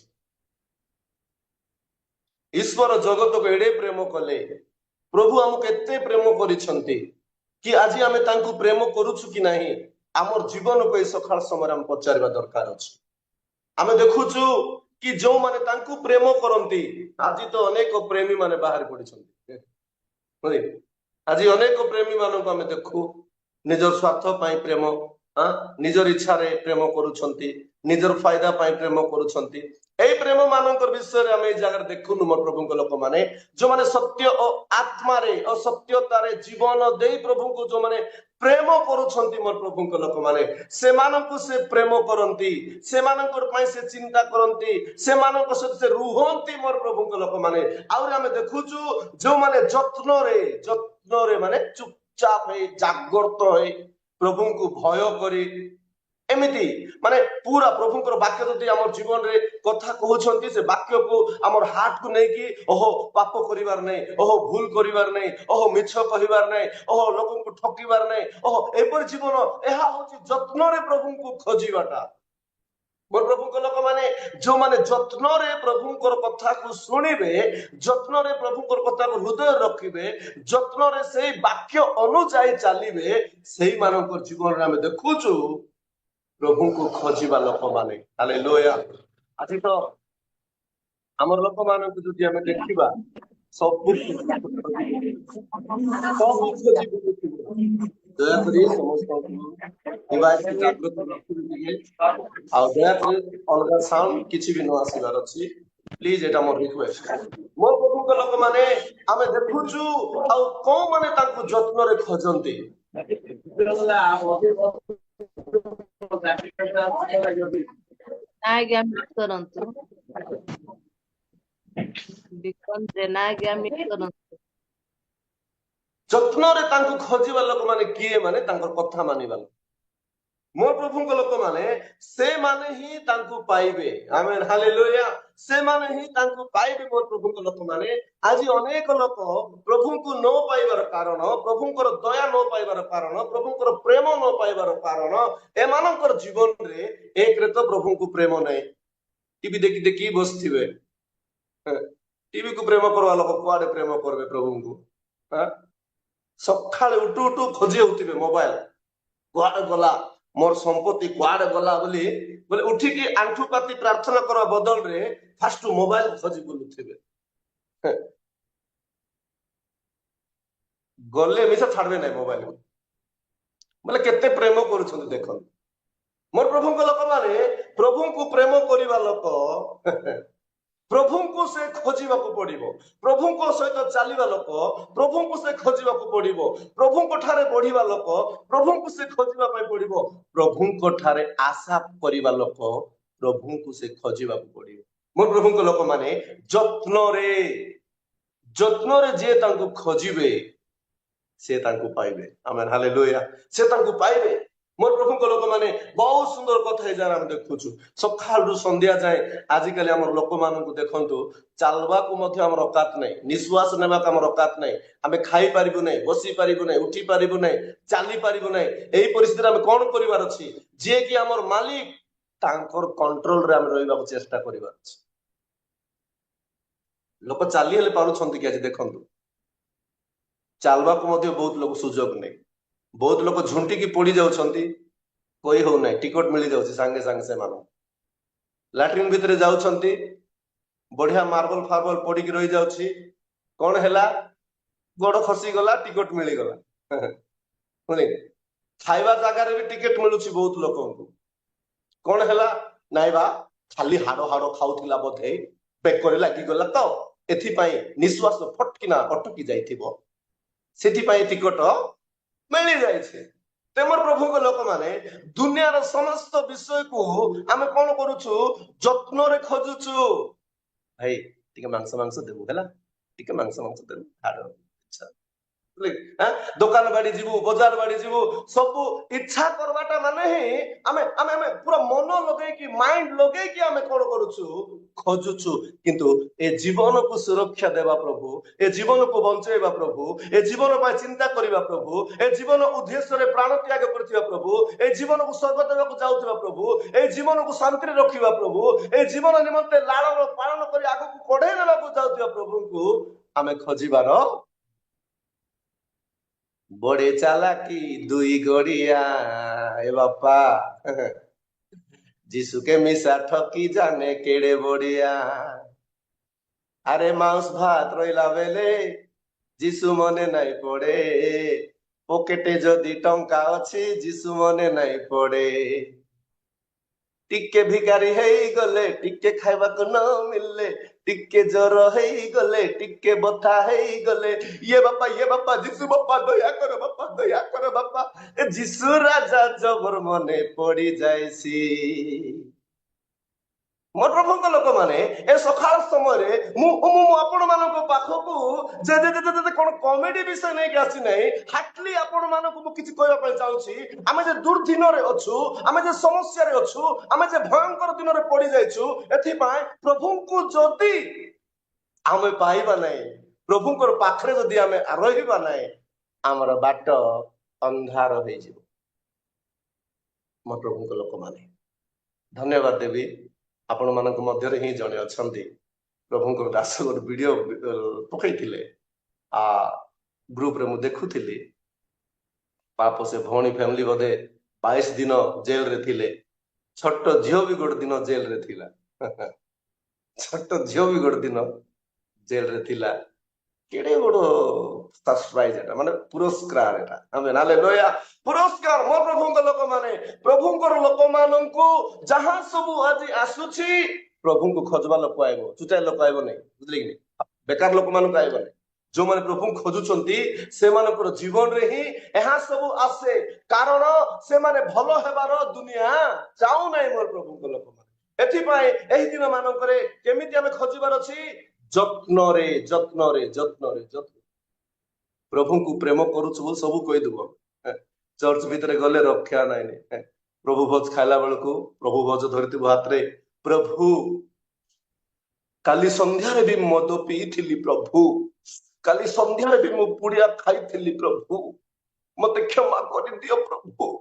ଈଶ୍ୱର ଜଗତକୁ ଏଡେ ପ୍ରେମ କଲେ, ପ୍ରଭୁ ଆମକୁ ଏତେ ପ୍ରେମ କରିଛନ୍ତି କି ଆଜି ଆମେ ତାଙ୍କୁ ପ୍ରେମ କରୁଛୁ କି ନାହିଁ ଆମର ଜୀବନକୁ ଏଇ ସକାଳ ସମୟରେ ଆମେ ପଚାରିବା ଦରକାର ଅଛି। ଆମେ ଦେଖୁଛୁ କି ଯୋଉମାନେ ତାଙ୍କୁ ପ୍ରେମ କରନ୍ତି, ଆଜି ତ ଅନେକ ପ୍ରେମୀ ମାନେ ବାହାରି ପଡିଛନ୍ତି। ଆଜି ଅନେକ ପ୍ରେମୀ ମାନଙ୍କୁ ଆମେ ଦେଖୁ ନିଜର ସ୍ୱାର୍ଥ ପାଇଁ ପ୍ରେମ, ନିଜର ଇଚ୍ଛାରେ ପ୍ରେମ କରୁଛନ୍ତି, ନିଜର ଫାଇଦା ପାଇଁ ପ୍ରେମ କରୁଛନ୍ତି। ଏଇ ପ୍ରେମ ମାନଙ୍କର ବିଷୟରେ ଆମେ ଏଇ ଜାଗାରେ ଦେଖୁନୁ ମୋର ପ୍ରଭୁଙ୍କ ଲୋକମାନେ, ଯୋଉମାନେ ସତ୍ୟ ଓ ଆତ୍ମାରେ ଓ ସତ୍ୟତାରେ ଜୀବନ ଦେଇ ପ୍ରଭୁଙ୍କୁ ଯୋଉମାନେ ପ୍ରେମ କରୁଛନ୍ତି ମୋର ପ୍ରଭୁଙ୍କ ଲୋକମାନେ, ସେମାନଙ୍କୁ ସେ ପ୍ରେମ କରନ୍ତି, ସେମାନଙ୍କର ପାଇଁ ସେ ଚିନ୍ତା କରନ୍ତି, ସେମାନଙ୍କ ସହିତ ସେ ରୁହନ୍ତି ମୋର ପ୍ରଭୁଙ୍କ ଲୋକମାନେ। ଆହୁରି ଆମେ ଦେଖୁଛୁ ଯୋଉମାନେ ଯତ୍ନରେ ମାନେ ଚୁପଚାପ ହେଇ ଜାଗ୍ରତ ହେଇ ପ୍ରଭୁଙ୍କୁ ଭୟ କରି, ଏମିତି ମାନେ ପୁରା ପ୍ରଭୁଙ୍କର ବାକ୍ୟ ଯଦି ଆମର ଜୀବନରେ କଥା କହୁଛନ୍ତି, ସେ ବାକ୍ୟକୁ ଆମର ହାର୍ଟକୁ ନେଇକି ଓହୋ ପାପ କରିବାର ନାହିଁ, ଓହୋ ଭୁଲ କରିବାର ନାହିଁ, ଓହୋ ମିଛ କହିବାର ନାହିଁ, ଓହୋ ଲୋକଙ୍କୁ ଠକିବାର ନାହିଁ, ଓହୋ ଏପରି ଜୀବନ। ଏହା ହଉଛି ଯତ୍ନରେ ପ୍ରଭୁଙ୍କୁ ଖୋଜିବାଟା। ମୋର ପ୍ରଭୁଙ୍କ ଲୋକମାନେ ଯୋଉମାନେ ଯତ୍ନରେ ପ୍ରଭୁଙ୍କର କଥାକୁ ଶୁଣିବେ, ଯତ୍ନରେ ପ୍ରଭୁଙ୍କର କଥାକୁ ହୃଦୟ ରଖିବେ, ଯତ୍ନରେ ସେଇ ବାକ୍ୟ ଅନୁଯାୟୀ ଚାଲିବେ, ସେଇମାନଙ୍କ ଜୀବନରେ ଆମେ ଦେଖୁଛୁ ପ୍ରଭୁଙ୍କୁ ଖୋଜିବା ଲୋକମାନେ। ହାଲେଲୁୟା। ଆଜି ତ ଆମର ଲୋକମାନଙ୍କୁ ଯଦି ଆମେ ଦେଖିବା ସବୁ ଖୋଜି ବୁଲୁଥିବେ। ଦୟାକରି ସମସ୍ତଙ୍କୁ ଡିଭାଇସକୁ ଜାଗ୍ରତ ରଖିବେ ଟିକେ, ଆଉ ଦୟାକରି ଅଲଗା ସାଉଣ୍ଡ କିଛି ବି ନ ଆସିବାର ଅଛି, ପ୍ଲିଜ, ଏଟା ମୋର ରିକ୍ୱେଷ୍ଟ। ମୋ ପ୍ରଭୁଙ୍କ ଲୋକମାନେ ଆମେ ଦେଖୁଛୁ ଆଉ କୋଉମାନେ ତାଙ୍କୁ ଯତ୍ନରେ ଖୋଜନ୍ତି। ନା ଆଜ୍ଞା ମିସ୍ କରନ୍ତୁ, ବିକନ ଜେନା ଆଜ୍ଞା ମିସ୍ କରନ୍ତୁ। ଯତ୍ନରେ ତାଙ୍କୁ ଖୋଜିବା ଲୋକମାନେ କିଏ? ମାନେ ତାଙ୍କର କଥା ମାନିବା ଲୋକ। ମୋ ପ୍ରଭୁଙ୍କ ଲୋକମାନେ ସେମାନେ ହିଁ ତାଙ୍କୁ ପାଇବେ। ଆମେନ୍, ହାଲେଲୁୟା। ସେମାନେ ହିଁ ତାଙ୍କୁ ପାଇବେ ମୋ ପ୍ରଭୁଙ୍କ ଲୋକମାନେ। ଆଜି ଅନେକ ଲୋକ ପ୍ରଭୁଙ୍କୁ ନ ପାଇବାର କାରଣ, ପ୍ରଭୁଙ୍କର ଦୟା ନ ପାଇବାର କାରଣ, ପ୍ରଭୁଙ୍କର ପ୍ରେମ ନ ପାଇବାର କାରଣ, ଏମାନଙ୍କର ଜୀବନରେ ଏକରେ ତ ପ୍ରଭୁଙ୍କୁ ପ୍ରେମ ନାହିଁ, ଟିଭି ଦେଖି ଦେଖି ବସିଥିବେ। ଟିଭିକୁ ପ୍ରେମ କରିବା ଲୋକ କୁଆଡେ ପ୍ରେମ କରିବେ ପ୍ରଭୁଙ୍କୁ? ସକାଳେ ଉଠୁ ଉଠୁ ଖୋଜି ହଉଥିବେ ମୋବାଇଲ, କୁଆଡେ ଗଲା ମୋର ସମ୍ପତ୍ତି, କୁଆଡେ ଗଲା ବୋଲି ଉଠିକି ଆଣ୍ଠୁ ପାତି ପ୍ରାର୍ଥନା କରିବା ବଦଳରେ ଫାଷ୍ଟ ମୋବାଇଲ ଖୋଜି ବୁଲୁଥିବେ। ଗଲେ ମିଶା ଛାଡିବେ ନାହିଁ ମୋବାଇଲ। ବୋଲେ କେତେ ପ୍ରେମ କରୁଛନ୍ତି ଦେଖନ୍ତୁ। ମୋର ପ୍ରଭୁଙ୍କ ଲୋକମାନେ ପ୍ରଭୁଙ୍କୁ ପ୍ରେମ କରିବା ଲୋକ, ପ୍ରଭୁଙ୍କୁ ସେ ଖୋଜିବାକୁ ପଡିବ। ପ୍ରଭୁଙ୍କ ସହିତ ଚାଲିବା ଲୋକ ପ୍ରଭୁଙ୍କୁ ସେ ଖୋଜିବାକୁ ପଡିବ। ପ୍ରଭୁଙ୍କ ଠାରେ ବଢିବା ଲୋକ ପ୍ରଭୁଙ୍କୁ ସେ ଖୋଜିବା ପାଇଁ ପଡିବ। ପ୍ରଭୁଙ୍କ ଠାରେ ଆଶା କରିବା ଲୋକ ପ୍ରଭୁଙ୍କୁ ସେ ଖୋଜିବାକୁ ପଡିବ। ମୋ ପ୍ରଭୁଙ୍କ ଲୋକମାନେ ଯତ୍ନରେ ଯିଏ ତାଙ୍କୁ ଖୋଜିବେ ସେ ତାଙ୍କୁ ପାଇବେ। ଆମେନ୍, ହାଲେଲୁୟା। ସେ ତାଙ୍କୁ ପାଇବେ। ମୋର ପ୍ରଭୁଙ୍କ ଲୋକମାନେ ବହୁତ ସୁନ୍ଦର କଥା ଏଇ ଯାହା ଆମେ ଦେଖୁଛୁ ସକାଳରୁ ସନ୍ଧ୍ୟା ଯାଏ। ଆଜିକାଲି ଆମର ଲୋକମାନଙ୍କୁ ଦେଖନ୍ତୁ, ଚାଲବାକୁ ମଧ୍ୟ ଆମର ଅକାତ ନାହିଁ, ନିଶ୍ୱାସ ନେବାକୁ ଆମର ଅକାତ ନାହିଁ। ଆମେ ଖାଇପାରିବୁ ନାହିଁ, ବସି ପାରିବୁ ନାହିଁ, ଉଠି ପାରିବୁ ନାହିଁ, ଚାଲି ପାରିବୁ ନାହିଁ। ଏଇ ପରିସ୍ଥିତିରେ ଆମେ କଣ କରିବାର ଅଛି? ଯିଏକି ଆମର ମାଲିକ ତାଙ୍କର କଣ୍ଟ୍ରୋଲରେ ଆମେ ରହିବାକୁ ଚେଷ୍ଟା କରିବାର ଅଛି। ଲୋକ ଚାଲି ହେଲେ ପାରୁଛନ୍ତି କି? ଆଜି ଦେଖନ୍ତୁ, ଚାଲବାକୁ ମଧ୍ୟ ବହୁତ ଲୋକ ସୁଯୋଗ ନାହିଁ। ବହୁତ ଲୋକ ଝୁଣ୍ଟିକି ପଡି ଯାଉଛନ୍ତି, କହି ହଉନାହିଁ, ଟିକଟ ମିଳିଯାଉଛି ସାଙ୍ଗେ ସାଙ୍ଗେ। ସେମାନଙ୍କୁ ଲାଟ୍ରିନ୍ ଭିତରେ ଯାଉଛନ୍ତି, ବଢିଆ ମାର୍ବଲ ଫାର୍ବଲ ପଡିକି ରହିଯାଉଛି, କଣ ହେଲା? ଗୋଡ ଖସିଗଲା, ଟିକଟ ମିଳିଗଲା। ଖାଇବା ଜାଗାରେ ବି ଟିକେଟ ମିଳୁଛି ବହୁତ ଲୋକଙ୍କୁ, କଣ ହେଲା? ନାଇଁ ବା ଖାଲି ହାଡ ହାଡ ଖାଉଥିଲା ବୋଧେ, ବେକରେ ଲାଗିଗଲା ତ एथिपाई निश्वास फटकिना अटकी जाइथिबो सेथिपाई टिकट मिली जाइछे तेमर प्रभु को लोक माने दुनिया रो समस्त विषय को आमे कोन करूछु जत्न रे खोजुछु भाई टिके मांस मांस देबु हला टिके मांस मांस देबु खाडो इच्छा दुकान बाड़ी जीवु बाजार बाड़ी जीवु सब इच्छा करवाटा माने ही आमे आमे आमे पूरा मन लगे कि माइंड लगे कि आमे कोन करूछु खोजुछु किंतु ए जीवन को सुरक्षा देवा प्रभु ए जीवन को बंचेबा प्रभु ए जीवन पा चिंता करिबा प्रभु ए जीवन उद्देश्य रे प्राण त्याग करथिबा प्रभु ए जीवन को स्वर्ग देवा को जाउथिबा प्रभु ए जीवन को शांति रे रखिबा प्रभु ए जीवन निमंते लालन पालन करी आगु को कोढे नेबा को जाउथिबा प्रभु को आमे खोजिबार बड़े चालाकी दुई गड़िया ए बापा जीसु के मिसा ठकी जाने केड़े बढ़िया अरे मांस भात रहिला बेले जीसु मने नाई पड़े पकेटे जदि टंका अछि जीसु मने नाई पड़े टिके भिकारी हेई गले टिके खाइबा को न मिलले टिके जर हेई गले टिके बथा हेई गले ये बापा जीसु बापा दया कर बापा ए जीसु राजा जबर मने पड़ी जायसी मोर प्रभु लोक माने ए सकाळ समय आपण मानको पाखकू जे जे जे जे कोन कॉमेडी विषय नै के आसी नै हाटली आपण मानको मु किछि कहबा पय चाहूछि आमे जे दुर्दिन रे अछु आमे जे समस्या रे अछु आमे जे भयंकर दिन रे पड़ी जाइछु एथि पाए प्रभु को जति आमे पाइबा नै प्रभु को पाखरे जदि आमे रहिबा नै हमर बाट अंधार होई जिवो मोर प्रभु लोक माने धन्यवाद देवी आपण मानक मध्य रे ही जणे अछंती प्रभु दास गोटे वीडियो पकईले आ ग्रुप रे मु देखुथिली पाप से भौणी फैमिली बोधे 22 दिन जेल रे थिले छोट झियो भी गोटे दिन जेल रे थिला छोट झियो भी गोटे दिन जेल रे थिला केडे गोडो सरप्राइज एटा माने पुरस्कार एटा हमें हालेलुया पुरस्कार मो प्रभु लोक माने प्रभु लोक माननकु जहां सब आज आसुछि प्रभु को खोजबा लोक आइबो चुटाई लोक आइबो नै बुझली कि बेकार लोक मानक आइबो नै जो माने प्रभु खोजुचंती से मानकर जीवन रे ही एहा सब आसे कारण से माने भलो हेबार दुनिया चाउ नै मोर प्रभु लोक माने एथि पाए एही दिन मानकरे केमिति हमें खोजिबार अछि जत्न रे प्रभु को प्रेम करूछु सब कहि देबो चर्च भीतर गले रक्षा नाइ प्रभु भोज खाइला बेलको प्रभु भोज धरती हाथ रे प्रभु काली संध्या रे भी मद पीथिली प्रभु काली संध्या रे भी मु पुड़िया खाइथिली प्रभु मते क्षमा करि दियो प्रभु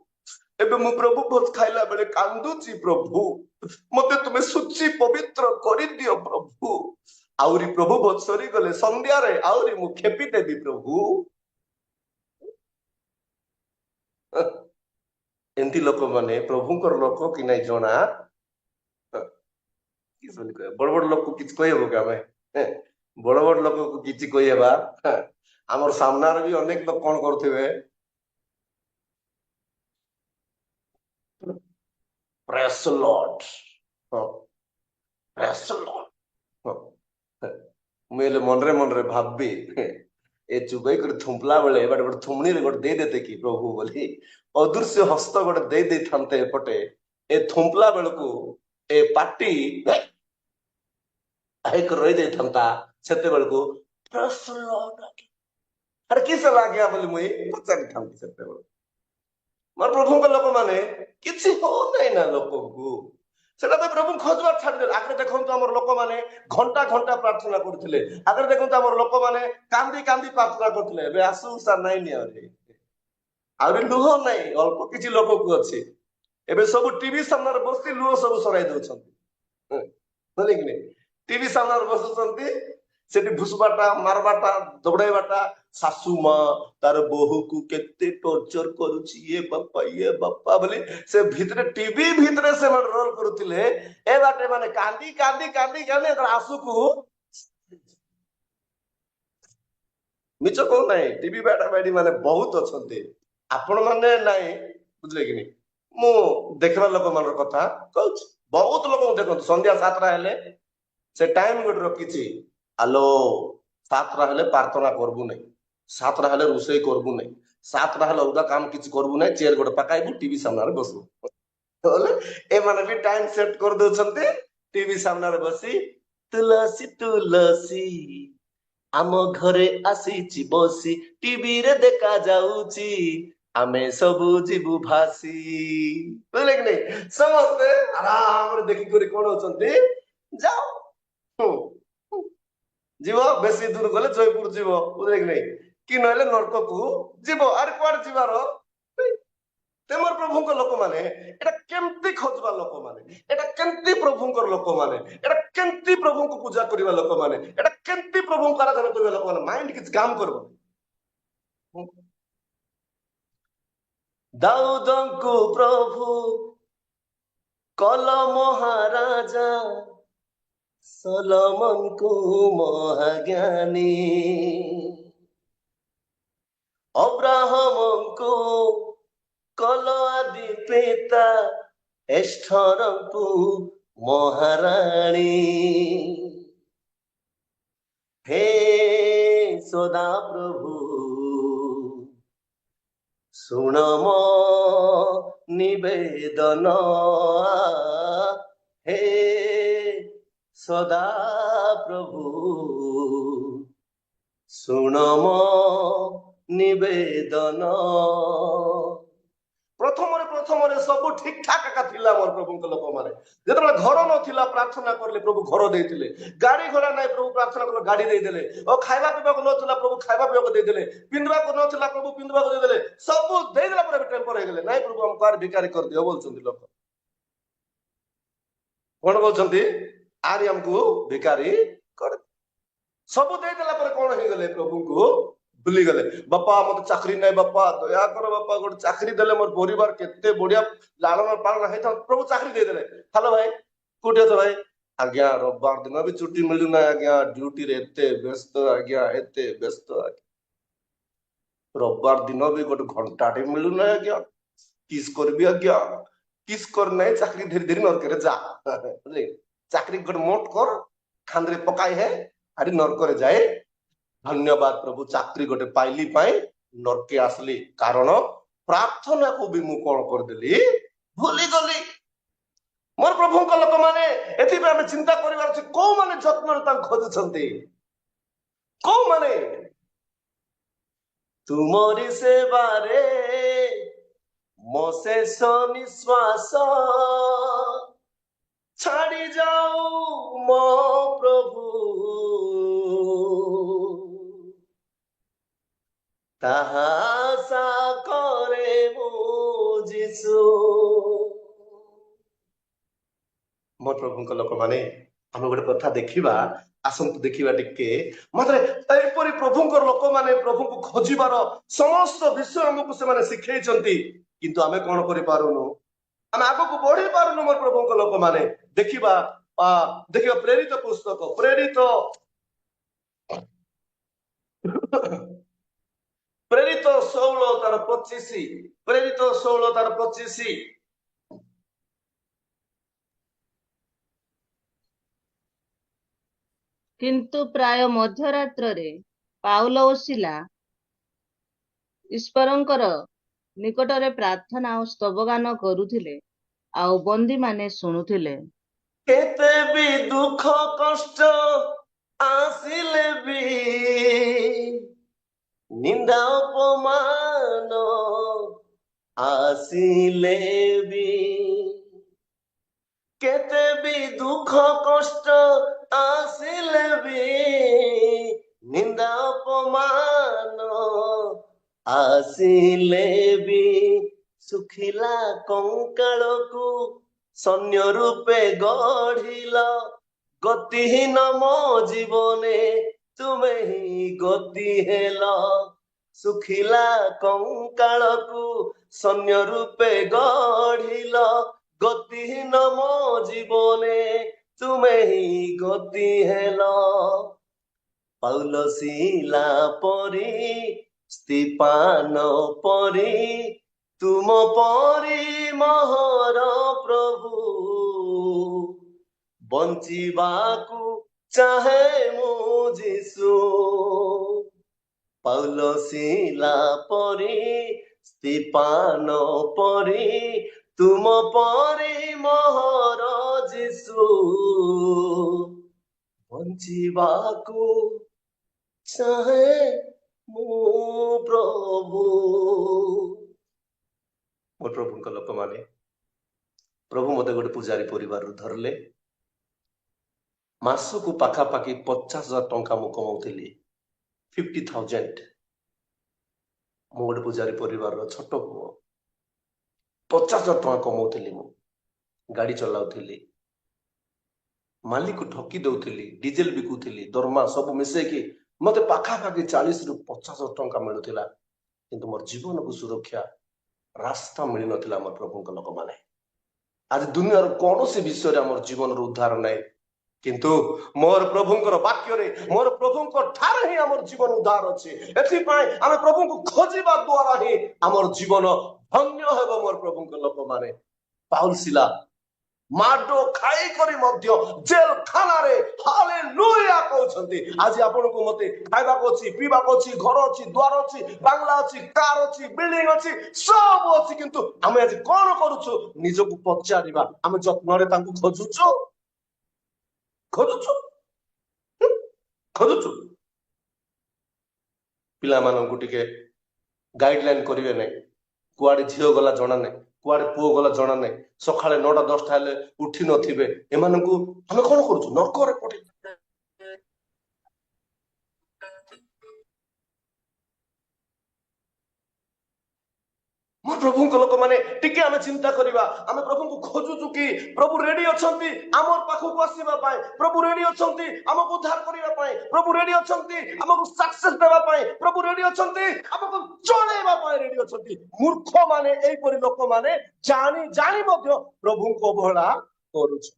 एबे मु प्रभु भोज खाइला बेले कांदुची प्रभु मते तुमे सुचि पवित्र करि दियो प्रभु आउरी प्रभु भोज सरी गले संध्या रे आउरी मु खेपी देबी प्रभु एंती लोक माने प्रभुकर लोक कि नै जणा कि सुन कह बड़ बड़ लोक को किछ कहबो का मैं बड़ बड़ लोक को किछ कहबा हमर सामना रे भी अनेक लोक कोन करथिबे प्रेस लॉर्ड प्रेस लॉर्ड मुझे मन रे भाबी ए चुबई कर थुम्पला बेले बड़ बड़ थुमनी रे गोटे दे देते कि प्रभु बोली अदृश्य हस्त गोटे दे दे थांते एपटे ए थुम्पला बेलको ए पार्टी एक रही दे थांता सेते बेलको प्रेस लॉर्ड अरे किस लाग्या बोली मुई पचारि थांती सेते बेल मोर प्रभु के लोक माने किछि हो नै ना लोक को सेटा तो प्रभु खोजवा छाड़ दे आगे देखंतु हमर लोक माने घंटा घंटा प्रार्थना करथिले आगे देखंतु हमर लोक माने कांदी कांदी प्रार्थना करथिले बे आसु सा नै नि आरे लुह नै अल्प किछि लोक को अछि एबे सब टीवी सामने रे बसि लुह सब सराई दउछंती बोले कि नै टीवी सामने रे बसुछंती सेठी भुसबाटा मारबाटा दबड़ाइबाटा सासू मां तार बहु को केते टॉर्चर करूची ये बापा बोले से भीतर टीवी भीतर से मन रोल करूतिले ए बाटे माने कांदी कांदी कांदी कांदी अगर आसू को मिचो को नाही टीवी बाटा बाडी माने बहुत अछंती आपण माने नाही बुझले कि नहीं मु देखला लोक मन कथा कहूच बहुत लोक देखो संध्या 7 रा हेले से टाइम गोट रखिछि আলো সাতটা হেলে প্রার্থনা করবু নাই, সাতটা হেলে রোষেই করবু নাই, সাতটা হেলে অলগা কাম কিছু করবু নাই, চেয়ার গোটে পাকাইবু, টিভি সামনে বসবু। তাহলে এମାନେ ବି ଟାଇମ ସେଟ କରିଦଉଛନ୍ତି ଟିଭି ସାମ୍ନାରେ ବସି। ତୁଳସୀ ତୁଳସୀ ଆମ ଘରେ ଆସିଛି ବସି, ଟିଭିରେ ଦେଖା ଯାଉଛି ଆମେ ସବୁ ଯିବୁ ଭାସି। ବୁଝିଲେ କି ନାଇଁ? ସମସ୍ତେ ଆରାମରେ ଦେଖିକରି କଣ ହଉଛନ୍ତି, ଯାଅ ଯିବ, ବେଶୀ ଦୂର ଗଲେ ଜୟପୁର ଯିବ, ବୁଝିଲେ କି ନାଇଁ, କି ନହେଲେ ନର୍କକୁ ଯିବ। ଆରେ କୁଆଡେ ଯିବାର? ତେମର ପ୍ରଭୁଙ୍କ ଲୋକମାନେ ଏଟା କେମିତି ଖୋଜବା ଲୋକମାନେ, ଏଟା କେମିତି ପ୍ରଭୁଙ୍କର ଲୋକମାନେ, ଏଟା କେମିତି ପ୍ରଭୁଙ୍କୁ ପୂଜା କରିବା ଲୋକମାନେ, ଏଟା କେମିତି ପ୍ରଭୁଙ୍କୁ ଆରାଧନା କରିବା ଲୋକମାନେ, ମାଇଣ୍ଡ କିଛି କାମ କରିବ। ଦାଉଦଙ୍କୁ ପ୍ରଭୁ କଲ ମହାରାଜା, ସଲୋମନଙ୍କୁ ମହାଜ୍ଞାନୀ, ଅବ୍ରାହମଙ୍କୁ କଲ ଆଦି ପିତା, ଏଷ୍ଠରଙ୍କୁ ମହାରାଣୀ। ହେ ସଦା ପ୍ରଭୁ ଶୁଣ ମୋ ନିବେଦନ, ହେ ସଦା ପ୍ରଭୁ ଶୁଣ ମୋ ନିବେଦନ। ପ୍ରଥମରେ ସବୁ ଠିକ ଠାକ ଏକା ଥିଲା ମୋର ପ୍ରଭୁଙ୍କ ଲୋକମାନେ। ଯେତେବେଳେ ଘର ନଥିଲା ପ୍ରାର୍ଥନା କରିଲେ ପ୍ରଭୁ ଘର ଦେଇଥିଲେ, ଗାଡି ଘୋଡା ନାହିଁ ପ୍ରଭୁ ପ୍ରାର୍ଥନା କଲେ ଗାଡି ଦେଇଦେଲେ, ଓ ଖାଇବା ପିଇବାକୁ ନଥିଲା ପ୍ରଭୁ ଖାଇବା ପିଇବାକୁ ଦେଇଦେଲେ, ପିନ୍ଧିବାକୁ ନଥିଲା ପ୍ରଭୁ ପିନ୍ଧିବାକୁ ଦେଇଦେଲେ, ସବୁ ଦେଇଦେଲା ପରେ ଟେମ୍ପର ହେଇଗଲେ। ନାଇଁ ପ୍ରଭୁ ଆମକୁ ଆର ଭିକାରୀ କରିଦିଅ ବୋଲୁଛନ୍ତି ଲୋକ। କଣ କହୁଛନ୍ତି? ଆରି ଆମକୁ ଭିକାରୀ କରି, ସବୁ ଦେଇଦେଲା ପରେ କଣ ହେଇଗଲେ? ପ୍ରଭୁଙ୍କୁ ଭୁଲିଗଲେ। ବାପା ମତେ ଚାକିରି ନାହିଁ, ବାପା ଦୟା କର, ବାପା ଗୋଟେ ଚାକିରି ଦେଲେ ମୋର ପରିବାର କେତେ ବଢିଆ ଲାଳନ ପାଳନ ହେଇଥାନ୍ତା। ପ୍ରଭୁ ଚାକିରି ଦେଇଦେଲେ। ହ୍ୟାଲୋ ଭାଇ, କୋଉଠି ଅଛ ଭାଇ? ଆଜ୍ଞା ରବିବାର ଦିନ ବି ଛୁଟି ମିଳୁନାହିଁ ଆଜ୍ଞା, ଡ୍ୟୁଟିରେ ଏତେ ବ୍ୟସ୍ତ ଆଜ୍ଞା, ଏତେ ବ୍ୟସ୍ତ ଆଜ୍ଞା, ରବିବାର ଦିନ ବି ଗୋଟେ ଘଣ୍ଟାଟେ ମିଳୁନାହିଁ ଆଜ୍ଞା, କିସ୍ କରିବି ଆଜ୍ଞା, କିସ୍ କରିନାହିଁ, ଚାକିରି ଧୀରେ ଧୀରେ ନରକରେ ଯା। ଚାକିରି ଗୋଟେ ମୋଟ କର, ଖାନ୍ଦିରେ ପକାଇ ହେ, ଆରି ନରକରେ ଯାଏ। ଧନ୍ୟବାଦ ପ୍ରଭୁ, ଚାକିରି ଗୋଟେ ପାଇଲି ପାଇଁ ନରକେ ଆସିଲି, କାରଣ ପ୍ରାର୍ଥନାକୁ ବି ମୁଁ କଣ କରିଦେଲି, ଭୁଲିଗଲି। ମୋର ପ୍ରଭୁଙ୍କ ଲୋକମାନେ, ଏଥିପାଇଁ ଆମେ ଚିନ୍ତା କରିବାର ଅଛି, କୋଉମାନେ ଯତ୍ନରେ ତାଙ୍କୁ ଖୋଜୁଛନ୍ତି, କୋଉମାନେ ତୁମରି ସେବାରେ ମୋ ଶେଷ ନିଶ୍ୱାସ ଛାଡି ଯାଉ ମୋ ପ୍ରଭୁ, ତାହା ଆଶା କରେ ମୁଁ ଯୀଶୁ। ମୋ ପ୍ରଭୁଙ୍କ ଲୋକମାନେ, ଆମେ ଗୋଟେ କଥା ଦେଖିବା, ଆସନ୍ତୁ ଦେଖିବା ଟିକେ। ମାତ୍ର ଏପରି ପ୍ରଭୁଙ୍କର ଲୋକମାନେ ପ୍ରଭୁଙ୍କୁ ଖୋଜିବାର ସମସ୍ତ ବିଷୟ ଆମକୁ ସେମାନେ ଶିଖେଇଛନ୍ତି, କିନ୍ତୁ ଆମେ କଣ କରିପାରୁନୁ, ଆମେ ଆଗକୁ ବଢି ପାରୁନୁ। ମୋର ପ୍ରଭୁଙ୍କ ଲୋକମାନେ, ଦେଖିବା ଦେଖିବା ପ୍ରେରିତ ପୁସ୍ତକ, ପ୍ରେରିତ 16:25, ପ୍ରେରିତ 16:25। କିନ୍ତୁ ପ୍ରାୟ ମଧ୍ୟରାତ୍ରରେ ପାଉଲ ଓ ସିଲା ଈଶ୍ୱରଙ୍କର ନିକଟରେ ପ୍ରାର୍ଥନା ଓ ସ୍ତବଗାନ କରୁଥିଲେ, ଆଉ ବନ୍ଦୀମାନେ ଶୁଣୁଥିଲେ। କେତେ ବି ଦୁଃଖ କଷ୍ଟ ଆସିଲେ ବି, ନିନ୍ଦା ଅପମାନ ଆସିଲେ ବି, କେତେ ବି ଦୁଃଖ କଷ୍ଟ ଆସିଲେ ବି, ନିନ୍ଦା ଅପମାନ ଆସିଲେ ବି, ଶୁଖିଲା କଙ୍କାଳକୁ ସୈନ୍ୟ ରୂପେ ଗଢିଲ, ଗତିହୀନ ମୋ ଜୀବନେ ତୁମେ ହିଁ ଗତି ହେଲ। ଶୁଖିଲା କଙ୍କାଳକୁ ସୈନ୍ୟ ରୂପେ ଗଢିଲ, ଗତିହୀନ ମୋ ଜୀବନେ ତୁମେ ହିଁ ଗତି ହେଲ। ପାଉଲ ସିଲା ପରି, ସ୍ତିଫାନ ପରି, ତୁମ ପରି ମହର ପ୍ରଭୁ ବଞ୍ଚିବାକୁ ଚାହେଁ ମୁଁ ଯୀଶୁ ପାଉଲ ଶିଲା ପରି ସ୍ତିପାନ ପରି ତୁମ ପରି ମୋହର ଯୀଶୁ ବଞ୍ଚିବାକୁ ଚାହେଁ ମୁଁ ପ୍ରଭୁ। ମୋ ପ୍ରଭୁଙ୍କ ଲୋକମାନେ, ପ୍ରଭୁ ମତେ ଗୋଟେ ପୂଜାରୀ ପରିବାରରୁ ଧରିଲେ। ମାସକୁ ପାଖାପାଖି 50,000 ଟଙ୍କା ମୁଁ କମାଉଥିଲି, 50,000। ମୁଁ ଗୋଟେ ପୂଜାରୀ ପରିବାରର ଛୋଟ ପୁଅ, 50,000 ଟଙ୍କା କମାଉଥିଲି। ମୁଁ ଗାଡି ଚଲାଉଥିଲି, ମାଲିକ ଠକି ଦଉଥିଲି, ଡିଜେଲ ବିକୁଥିଲି, ଦରମା ସବୁ ମିଶେଇକି ମତେ ପାଖାପାଖି 40,000 ରୁ 50,000 ଟଙ୍କା ମିଳୁଥିଲା। କିନ୍ତୁ ମୋର ଜୀବନକୁ ସୁରକ୍ଷା ରାସ୍ତା ମିଳିନଥିଲା। ମୋର ପ୍ରଭୁଙ୍କ ଲୋକମାନେ, ଆଜି ଦୁନିଆର କୌଣସି ବିଷୟରେ ଆମର ଜୀବନର ଉଦ୍ଧାର ନାହିଁ, କିନ୍ତୁ ମୋର ପ୍ରଭୁଙ୍କର ବାକ୍ୟରେ, ମୋର ପ୍ରଭୁଙ୍କ ଠାରେ ହିଁ ଆମର ଜୀବନ ଉଦ୍ଧାର ଅଛି। ଏଥିପାଇଁ ଆମେ ପ୍ରଭୁଙ୍କୁ ଖୋଜିବା ଦ୍ୱାରା ହିଁ ଆମର ଜୀବନ ଧନ୍ୟ ହେବ। ମୋର ପ୍ରଭୁଙ୍କ ଲୋକମାନେ, ପାଉଲ ସିଲା ମାଡ ଖାଇକରି ମଧ୍ୟ ଜେଲ ଖାନାରେ ହାଲେଲୁୟା କହୁଛନ୍ତି। ଆଜି ଆପଣଙ୍କୁ ମତେ ଖାଇବାକୁ ଅଛି, ପିଇବାକୁ ଅଛି, ଘର ଅଛି, ଦ୍ୱାର ଅଛି, ବାଙ୍ଗଲା ଅଛି, କାର ଅଛି, ବିଲ୍ଡିଂ ଅଛି, ସବୁ ଅଛି, କିନ୍ତୁ ଆମେ ଆଜି କଣ କରୁଛୁ? ନିଜକୁ ପଚାରିବା, ଆମେ ଯତ୍ନରେ ତାଙ୍କୁ ଖୋଜୁଛୁ? ଖୋଜୁଛୁ? ପିଲାମାନଙ୍କୁ ଟିକେ ଗାଇଡଲାଇନ କରିବେ ନାହିଁ। କୁଆଡେ ଝିଅ ଗଲା ଜଣା ନାହିଁ, କୁଆଡେ ପୁଅ ଗଲା ଜଣା ନାହିଁ, ସକାଳେ 9ଟା 10ଟା ହେଲେ ଉଠି ନଥିବେ। ଏମାନଙ୍କୁ ଆମେ କଣ କରୁଛୁ? ନର୍କରେ ପଠେଇ। ମୋ ପ୍ରଭୁଙ୍କ ଲୋକମାନେ, ଟିକେ ଆମେ ଚିନ୍ତା କରିବା। ଆମେ ପ୍ରଭୁଙ୍କୁ ଖୋଜୁଛୁ କି? ପ୍ରଭୁ ରେଡି ଅଛନ୍ତି ଆମ ପାଖକୁ ଆସିବା ପାଇଁ, ପ୍ରଭୁ ରେଡି ଅଛନ୍ତି ଆମକୁ ଉଦ୍ଧାର କରିବା ପାଇଁ, ପ୍ରଭୁ ରେଡି ଅଛନ୍ତି ଆମକୁ ସକ୍ସେସ୍ ଦେବା ପାଇଁ, ପ୍ରଭୁ ରେଡି ଅଛନ୍ତି ଆମକୁ ଚଳେଇବା ପାଇଁ ରେଡି ଅଛନ୍ତି। ମୂର୍ଖ ମାନେ, ଏଇପରି ଲୋକମାନେ ଜାଣି ଜାଣି ମଧ୍ୟ ପ୍ରଭୁଙ୍କୁ ଅବହେଳା କରୁଛୁ।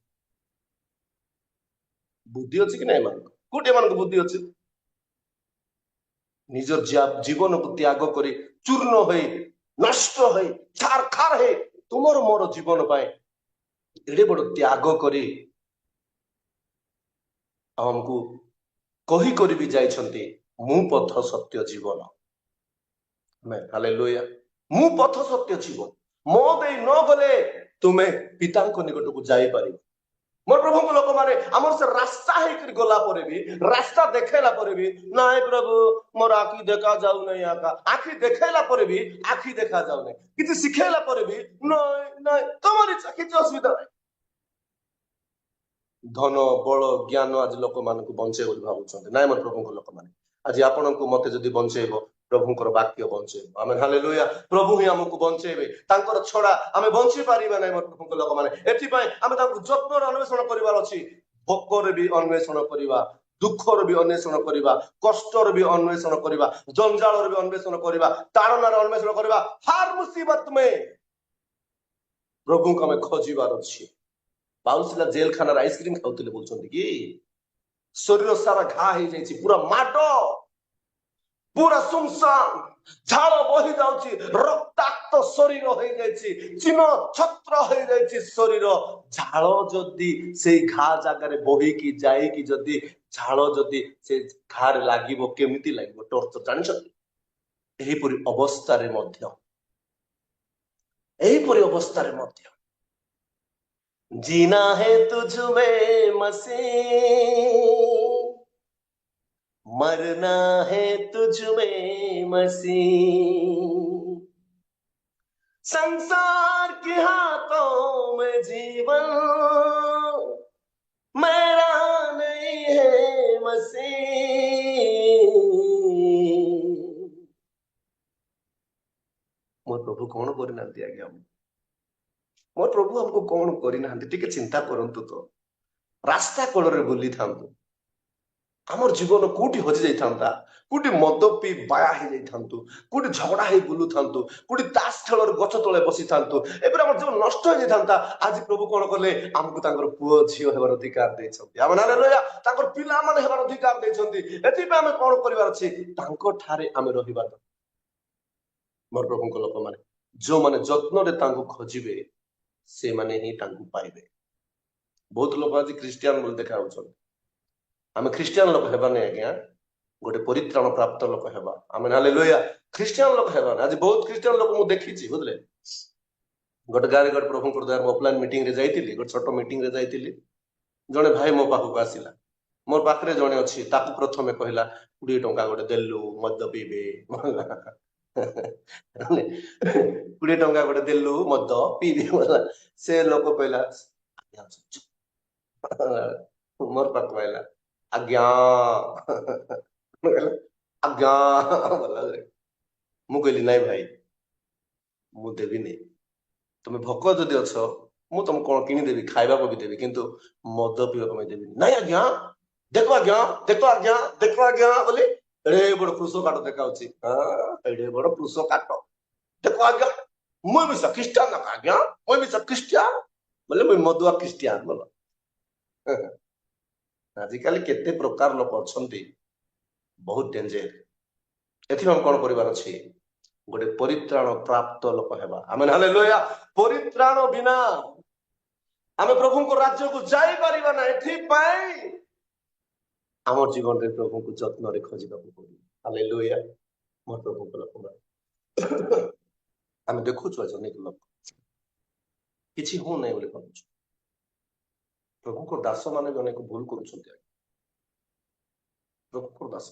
ବୁଦ୍ଧି ଅଛି କି ନାହିଁ ଏମାନଙ୍କୁ? କୋଉଠି ଏମାନଙ୍କୁ ବୁଦ୍ଧି ଅଛି? ନିଜ ଜୀବନକୁ ତ୍ୟାଗ କରି, ଚୂର୍ଣ୍ଣ ହୋଇ, ନଷ୍ଟ ହୋଇ, ଛାରଖାର ହେଇ ତୁମର ମୋର ଜୀବନ ପାଇଁ ଏଡେ ବଡ ତ୍ୟାଗ କରି ଆମକୁ କହି କରି ବି ଯାଇଛନ୍ତି, ମୁଁ ପଥ ସତ୍ୟ ଜୀବନ। ହାଲେଲୁୟା। ମୁଁ ପଥ ସତ୍ୟ ଜୀବନ, ମୋ ଦେଇ ନ ଗଲେ ତୁମେ ପିତାଙ୍କ ନିକଟକୁ ଯାଇପାରିବ। ମୋର ପ୍ରଭୁଙ୍କ ଲୋକମାନେ, ଆମର ସେ ରାସ୍ତା ହେଇକରି ଗଲା ପରେ ବି, ରାସ୍ତା ଦେଖେଇଲା ପରେ ବି, ନାଇଁ ପ୍ରଭୁ ମୋର ଆଖି ଦେଖା ଯାଉନାହିଁ। ଆଖି ଦେଖେଇଲା ପରେ ବି ଆଖି ଦେଖା ଯାଉନାହିଁ, କିଛି ଶିଖେଇଲା ପରେ ବି ନାଇଁ ନାଇଁ, ତମର ଇଚ୍ଛା, କିଛି ଅସୁବିଧା ନାହିଁ। ଧନ ବଳ ଜ୍ଞାନ ଆଜି ଲୋକମାନଙ୍କୁ ବଞ୍ଚେଇବ ବୋଲି ଭାବୁଛନ୍ତି। ନାଇଁ ମୋର ପ୍ରଭୁଙ୍କ ଲୋକମାନେ, ଆଜି ଆପଣଙ୍କୁ ମତେ ଯଦି ବଞ୍ଚେଇବ, ପ୍ରଭୁଙ୍କର ବାକ୍ୟ ବଞ୍ଚେଇବ। ଆମେ ହାଲେଲୁୟା। ପ୍ରଭୁ ହିଁ ଆମକୁ ବଞ୍ଚେଇବେ, ତାଙ୍କର ଛଡା ଆମେ ବଞ୍ଚି ପାରିବା ନାହିଁ। ମୋର ପ୍ରଭୁଙ୍କ ଲୋକମାନେ, ଏଥିପାଇଁ ଆମେ ତାଙ୍କୁ ଯତ୍ନର ଅନ୍ୱେଷଣ କରିବାର ଅଛି। ଭୋକରେ ବି ଅନ୍ୱେଷଣ କରିବା, ଦୁଃଖର ବି ଅନ୍ୱେଷଣ କରିବା, କଷ୍ଟର ବି ଅନ୍ୱେଷଣ କରିବା, ଜଞ୍ଜାଳର ବି ଅନ୍ୱେଷଣ କରିବା, ତାଡ଼ନାର ଅନ୍ୱେଷଣ କରିବା। ହାର ମୁସିବତ ମେ ପ୍ରଭୁଙ୍କୁ ଆମେ ଖୋଜିବାର ଅଛି। ପାଉଲ ସିଲା ଜେଲ ଖାନାରେ ଆଇସ୍କ୍ରିମ ଖାଉଥିଲେ ବୋଲୁଛନ୍ତି କି? ଶରୀର ସାରା ଘା ହେଇଯାଇଛି, ପୁରା ମାଡ, ପୁରା ସୁନସାନ, ଝାଳ ବହି ଯାଉଛି, ରକ୍ତାକ୍ତ ଶରୀର ହେଇଯାଇଛି, ଚିହ୍ନ ଛତ୍ର ହେଇଯାଇଛି ଶରୀର। ଝାଳ ଯଦି ସେଇ ଘା ଜାଗାରେ ବହିକି ଯାଇକି ଯଦି ଝାଳ ଯଦି ସେ ଘାରେ ଲାଗିବ, କେମିତି ଲାଗିବ? ଟର୍ଚର, ଜାଣିଛନ୍ତି? ଏହିପରି ଅବସ୍ଥାରେ ମଧ୍ୟ जीना है तुझ में मसीह, मरना है तुझ में मसीह, संसार के हाथों में जीवन मेरा नहीं है मसीह। मोर प्रभु कौन करना आज्ञा? मोर प्रभु हमको कौन करना? टिके चिंता करंतु तो। रास्ता कड़े बुली था, आमर जीवन कोटी हजि जाइथांता, कोटी मद पी बाया हो जाइथांतु, कोटी झगड़ा ही बुलु थांतु, कोटी ताश खेलर गछ तले बसी थांतु, एबरे हमर जीवन नष्ट हो जाइथांता। आज प्रभु कोन करले? हमकु तांकर पुओ झियो हेबार अधिकार दैछन्ति। आमे हालेलुया। तांकर पिला माने हेबार अधिकार दैछन्ति। एथि पे आमे कोन करिवार अछि? तांको ठारे आमे रहिबा। मोर प्रभुଙ୍କ लोक माने जो माने जत्न रे तांको खोजिबे, से माने ही तांको पाइबे। बहुत लोक आज क्रिश्चियन बोल देखा होछन, आमे ख्रिस्टियन लोक हेबा नहीं आज्ञा गोटे परित्राण प्राप्त लोक हेबा आमे हालेलुया ख्रिस्टियन लोक हेबा आज बहुत ख्रिस्टियन लोक मु देखिछि बुझले गोटे गारे गोटे प्रभु को द्वार ऑफलाइन मीटिंग रे जाइतिली गोटे छोटो मीटिंग रे जाइतिली जने भाई मो पाखु आसिला मोर पाखरे जने अछि ताकू प्रथमे कहला 20 टंका गोटे देलु मद पीबे 20 टंका गोटे देलु मद पीबे से लोक कहला मोर पाखु आइला आज्ञा आज्ञा मु कहली नाई भाई मु देवी नहीं तुम्हें भोक जदि अछ मु तुम कौन किनी देवी खाइबा को भी देवी किंतु मद पीवा को देवी नहीं आज्ञा देखो आज्ञा बोली एड़े बड़ क्रूस काट देखाउछि एड़े बड़ क्रूस काट देखो आज्ञा मुई भी सब ख्रिस्टियन आज्ञा मुई भी सब ख्रिस्टियन बोले मुई मदुआ ख्रिस्टियन बोलो आजिकल केते प्रकार लोक अछंती बहुत डेंजर एथि हम कोन परिवार अछि गोटे परित्राण प्राप्त लोक हेबा आमेन हालेलुया परित्राण बिना आमे प्रभु को राज्य को जाई परिबा ना एथि पई हमर जीवन रे प्रभु को जत्न रे खोजिबा को पड़ी हालेलुया मोर प्रभु को लोक आमे देखु छु अनेक लोक किछि हो नै बोले कहू प्रभु को दास माने भी अनेक भूल करूछन्ते प्रभु को दास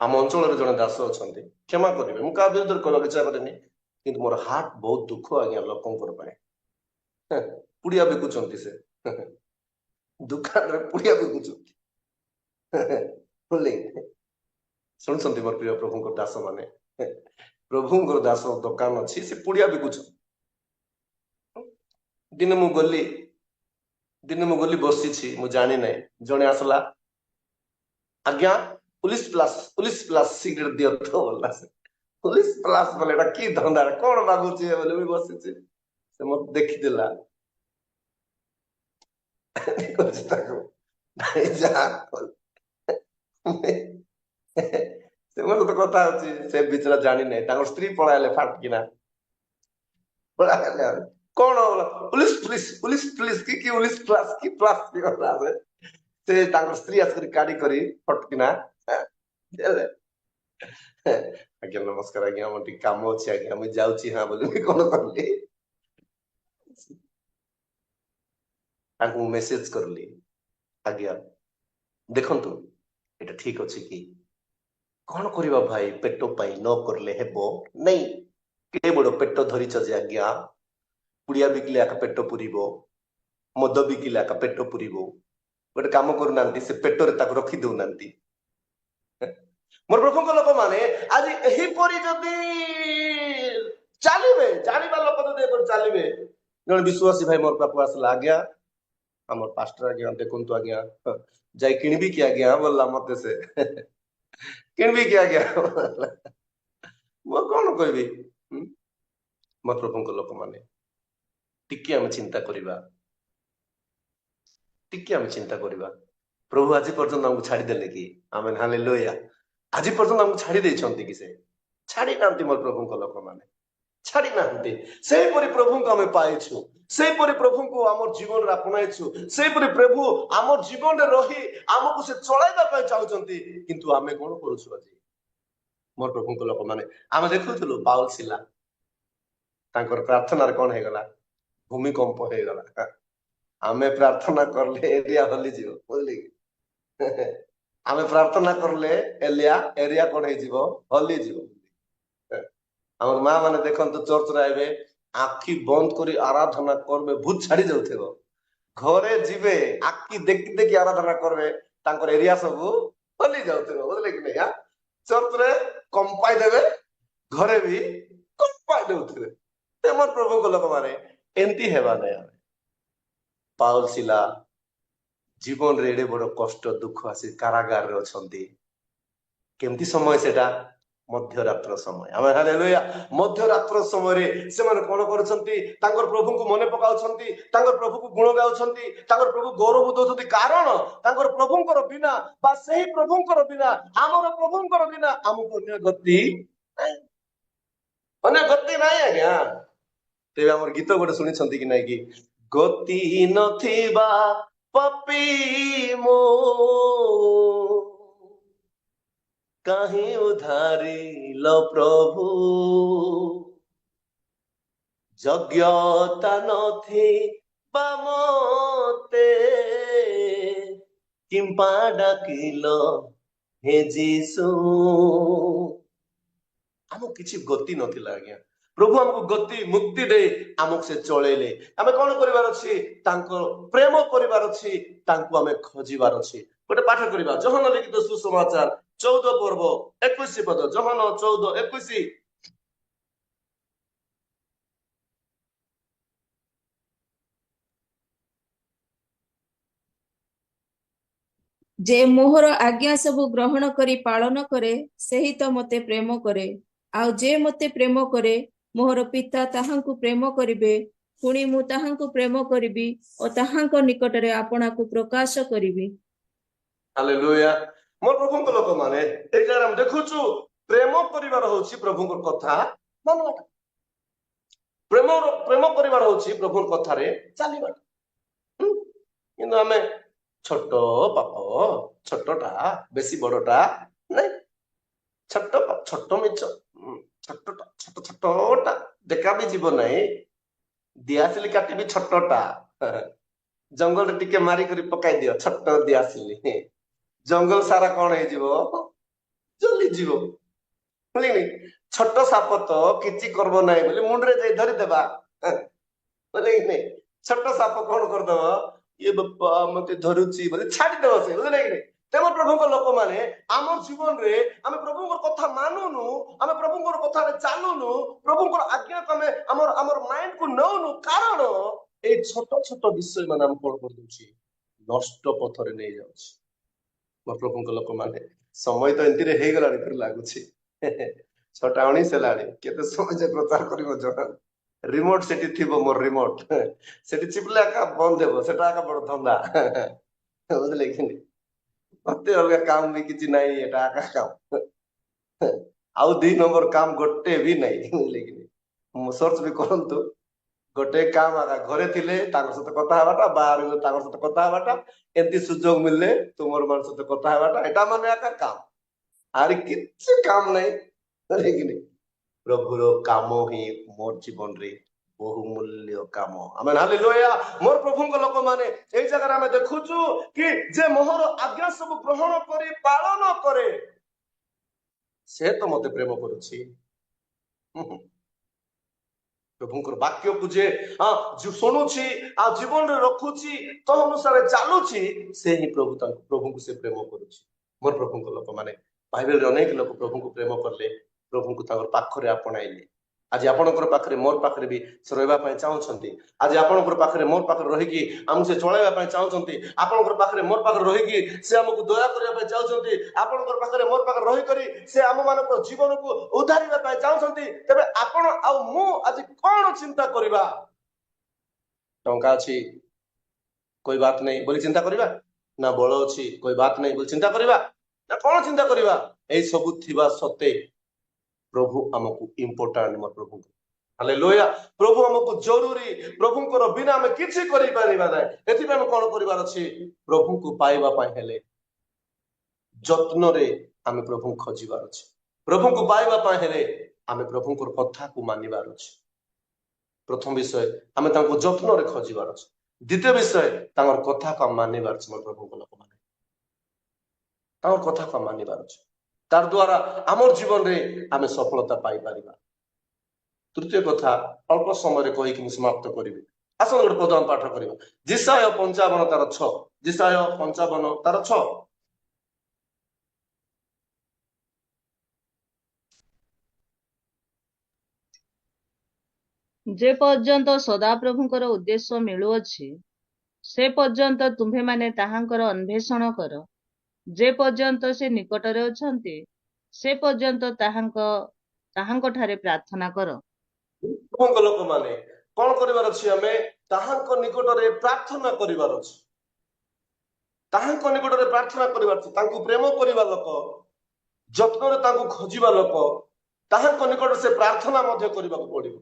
आम अंचल जड़े दास अच्छा क्षमा करेंगे मुझे क्या विरोध कहना इच्छा करेनि कि मोर हार्ट बहुत दुख आज्ञा लोक पुड़िया बिकुंट से दुकान रे पुड़िया बिकुंट शुणुंट मोर प्रिय प्रभु दास माने प्रभु दास दुकान अच्छी से पुड़िया बिकुछ दिने मु गली बसी मु जानी ना जड़े आसला आज्ञा पुलिस प्लस सिगरेट दियो तो बोला से पुलिस प्लस बोले की धंदा कौन मागुची बोले मुई बसी से मत देखी देला भाई जा से मत तो कथा होची से बिचरा जानी नै ताको स्त्री पळाले फाट किना पळाले कौन बोला पुलिस की पुलिस प्लस की बोला से ताको स्त्री आसकरी काडी करी फटकिना आज्ञा नमस्कार आज्ञा मोर टी काम अछि आज्ञा मैं जाउची हां बोली मैं कोन करली ताकू मेसेज करली आज्ञा देखंतु एटा ठीक अछि कि कौन करिबा भाई पेटो पाई न करले हेबो नहीं के बड़ पेट धरी छ जे आज्ञा पुड़िया बिकले आका पेट पुरीबो मद बिकले आका पेट पुरीबो गोटे काम करू नांती से पेटरे ताको रखी दउ नांती मोर प्रभु लोक माने आज एही परी जदि चलिबे जानिबा लोक जदि चलिबे जण विश्वासी भाई मोर पापा आसला आज्ञा हमर पास्टर आज्ञा देखंतु आज्ञा जाई किनबी कि आज्ञा बोलला मते से किनबी कि आज्ञा मो कोन कहबी मोर प्रभु लोक माने टिके हम चिंता करिबा प्रभु आज पर्यंत हमको छाड़ी देले कि आमेन हालेलुया आज पर्यंत हमको छाड़ी देछंती कि से छाड़ी नांती मोर प्रभु को लोक माने छाड़ी नांती सेही परि प्रभु को हमें पाइछु सेही परि प्रभु को हमर जीवन रे अपनाइछु सेही परि प्रभु हमर जीवन रे रही हमको से चलाइबा पय चाहउचंती किंतु हमें कोन करूछु आज मोर प्रभु को लोक माने आमे देखुथुलु पाउल सिला तांकर प्रार्थना रे कोन हे गला भूमिकंप हे गला आमे प्रार्थना करले एरिया हली जीव बुझली आमे प्रार्थना करले एरिया कोन हे जीव हली जीव हमर मां माने देखन तो चर्च रे आइबे आखी बंद करी आराधना करबे भूत छाड़ी जाउथेबो घरे जीवे आखी देखि देखि आराधना करबे तांकर एरिया सब हली जाउथेबो बुझले कि नहीं चर्च रे कंपाई देबे घरे भी कंपाई देउथेबे तेमर प्रभु को लोक माने एंती हेबा नै पाउल सिला जीवन रे एडे बड़ कष्ट दुख आसी कारागार रे अछंती केमती समय सेटा मध्यरात्र समय आमे हालेलुया मध्यरात्र समय रे से माने कोन करछंती तांकर प्रभु को मने पकाउछंती तांकर प्रभु को गुण गाउछंती तांकर प्रभु गौरव दउछंती कारण तांकर प्रभुंकर बिना बा सही प्रभुंकर बिना हमर प्रभुंकर बिना हमको अन्य गति नाही आज्ञा तेबे हमर गीत गोटे सुनि छंती कि नाही कि गति नथिबा पपी मो कहीं उधारी लो प्रभु योग्यता नथी बामते किंपा डाकिलो हे जीसु आमको किसी गति नथिला आज्ञा प्रभु हमको गति मुक्ति दे आमको से चलेले आमे कौन करिवार अछि तांको प्रेम करिवार अछि तांको आमे खोजिवार अछि गोटे पाठ करिबा जोहन लिखित सुसमाचार 14 पर्व 21 पद जोहन 14 21 जे मोहर आज्ञा सबु ग्रहण करी पालन करे सेही तो मते प्रेम करे आउ जे मते प्रेम करे मोहर पिता ताहांकु प्रेम करिबे पुणी मु ताहांकु प्रेम करिबी ओ ताहांक निकटरे आपणाकु प्रकाश करिबी। हालेलुया मोर प्रभुଙ୍କ लोक माने ए जरा हम देखुछु प्रेम परिवार होछि प्रभुଙ୍କ कथा मानवाटा प्रेम परिवार होछि प्रभुଙ୍କ कथारे चालिबा किंतु हमें छोट पाप छोटटा बेसी बड़टा नहीं छोट छोट मिच छोटटा छोट छोटटा देखा भी जीव नहीं दियासिली काटी भी छोटटा जंगल टिके मारी करी पकाई दियो छोट दियासिली जंगल सारा कौन है जीव जल्दी जीव बुझली छोट साप तो किछि करबो नहीं बोले मुंडरे जाई धरि देबा बोले नहीं छोट साप कौन कर देबो ये बापा मते धरुची बोले छाड़ी देबो से बुझले कि तेम प्रभुଙ୍କ लोक माने आम जीवन रे आमे प्रभुଙ୍କ कथा मानुनु आमे प्रभुଙ୍କ कथा रे चालुनु प्रभुଙ୍କ आज्ञा को आमे हमर हमर माइंड को नौनु कारण ए छोट छोट विषय माने हम कोन कर दोछि नष्ट पथरे नै जाउछि मोर प्रभुଙ୍କ लोक माने समय तो एंती रे हे गलानी फिर लागुछि छोटा उणी से लाडी केते समय जे प्रचार करिवो जना रिमोट सेठी थिबो मोर रिमोट सेठी चिपला का बंद देबो सेटा का बड़ धंदा बुझले कि मते अलगा काम भी किछि नाही एटा का काम आउ 2 नंबर काम गोटे भी नहीं बुझले कि सर्च भी करंतु गोटे काम आगा घरे थिले ताकर सहित कथा हबाटा बाहर गले ताकर सहित कथा हबाटा एंती सुजोग मिलले तुमर मान सहित कथा हबाटा एटा माने आका काम आरे किछि काम नहीं बुझले कि प्रभुर काम ही मोर जीवन रे बहुमूल्य काम आमेन हालेलुया मोर प्रभुଙ୍କ लोक माने एई जगह रे हमें देखुछु कि जे मोहर आज्ञा सब ग्रहण करी पालन करे से तो मते प्रेम करूछि प्रभुଙ୍କର वाक्य को जे जो सुनुछि आ जीवन रे रखुछि तो अनुसार चालुछि से ही प्रभु को से प्रेम करूछि मोर प्रभुଙ୍କ लोक माने बाइबल रे अनेक लोक प्रभु को प्रेम करले प्रभु को ताकर पाखरे अपनाइले आज आपणकर पाखरे मोर पाखरे भी से रहबा पय चाहउछंती आज आपणकर पाखरे मोर पाखरे रहि कि हम से चलाइबा पय चाहउछंती आपणकर पाखरे मोर पाखरे रहि कि से हमकु दया करिबा पय चाहउछंती आपणकर पाखरे मोर पाखरे रहि करी से हम मानकर जीवन को उद्धारिबा पय चाहउछंती तबे आपण आ मु आज कोन चिंता करिबा टंका अछि कोई बात नहीं बोली चिंता करिबा ना बळ अछि कोई बात नहीं बोली चिंता करिबा ना कोन चिंता करिबा एई सब थिबा सते प्रभु हमको इम्पोर्टेंट मोर प्रभु हालेलुया प्रभु हमको जरूरी प्रभुଙ୍କର बिना हम किछि करि पारिबा नै एथि हम कोन करिवार अछि प्रभु को पाइबा पाइ हेले जत्न रे हम प्रभु खोजिबार अछि प्रभु को पाइबा पाइ हेले हम प्रभुଙ୍କର कथा को मानिबार अछि प्रथम विषय हम तांको जत्न रे खोजिबार अछि द्वितीय विषय तांकर कथा को मानिबार अछि मोर प्रभुଙ୍କ लोक माने तांकर कथा को मानिबार अछि तार द्वारा आमर जीवन रे आमे सफलता पाई पारिबा तृतीय कथा अल्प समय रे कहि कि समाप्त करिबे आसन गोटे पद हम पाठ करिबा जिसाय 55 तार 6 जिसाय 55 तार 6 जे पर्यंत सदा प्रभुଙ୍କର उद्देश्य मिलुअछि से पर्यंत तुम्भे माने ताहांकर अन्वेषण कर जे पर्यंत से निकटरे अछंती से पर्यंत ताहांक ठारे प्रार्थना कर प्रभुଙ୍କ लोक माने कोन करिवार अछि हमें ताहांक निकटरे प्रार्थना करिवार अछि ताहांक निकटरे प्रार्थना करिवार अछि तांको प्रेम करिवा लोक जत्न रे तांको खोजिवा लोक ताहांक निकट से प्रार्थना मध्य करिवा को पड़िबो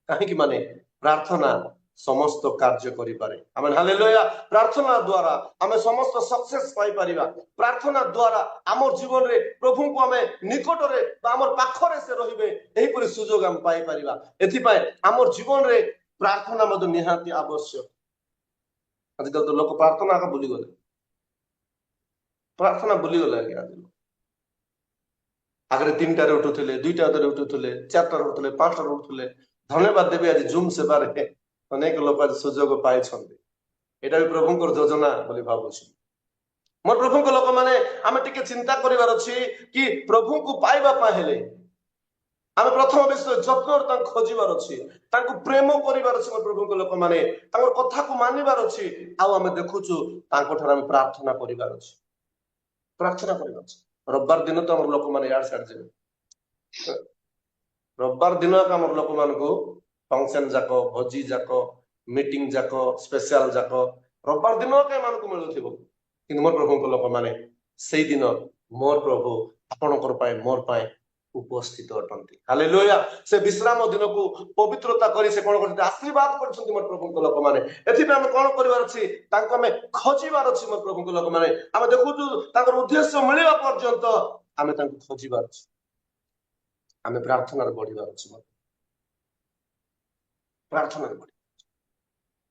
काहे कि माने प्रार्थना समस्त कार्य करिपारे आमेन हालेलुया प्रार्थना द्वारा आमे समस्त सक्सेस पाई परिबा प्रार्थना द्वारा आमर जीवन रे प्रभु को आमे निकट रे बा आमर पाखरे से रहिबे एही परि सुजोग हम पाई परिबा एथि पाए आमर जीवन रे प्रार्थना मद निहाती आवश्यक आजकल तो लोक प्रार्थना का भूली गले प्रार्थना भूली गले आज्ञा आगे 3टारे उठुले 2टारे उठुले 4टारे उठुले 5टारे उठुले धन्यवाद देवी आज जूम सेवार अनेक लोक आज सुजोग पाई एटा भी प्रभु योजना बोली भावुछि मोर प्रभु लोक माने आमे टिके चिंता करिवार अछि कि प्रभु को पाइबा हेले आमे प्रथम विषय जत्न खोजिबार अछि तांको प्रेम करिवार अछि मोर प्रभु लोक माने तांकर कथा को मानिबार अछि आ आमे देखुछु तांको ठर आमे प्रार्थना करिवार अछि प्रार्थना करिवार अछि रविवार दिन तो हमर लोक माने यार साड जेबे रविवार दिन का हमर लोक मान को फंक्शन जाको भोजी जाको मीटिंग जाको स्पेशल जाको रविवार दिन के मान को मिलुथिबो किंतु मोर प्रभु को लोक माने सेई दिन मोर प्रभु आपनकर पाए मोर पाए उपस्थित अटंती हालेलुया से विश्राम दिन को पवित्रता करी से कोन करते आशीर्वाद करछंती मोर प्रभु को लोक माने एथि पे हम कोन करिवार अछि तांको में खोजिबार अछि मोर प्रभु को लोक माने हम देखुछु तांकर उद्देश्य मिलिबा पर्यंत आमे तांको खोजिबार अछि आमे प्रार्थना रे बढ़िबार अछि प्रार्थना रे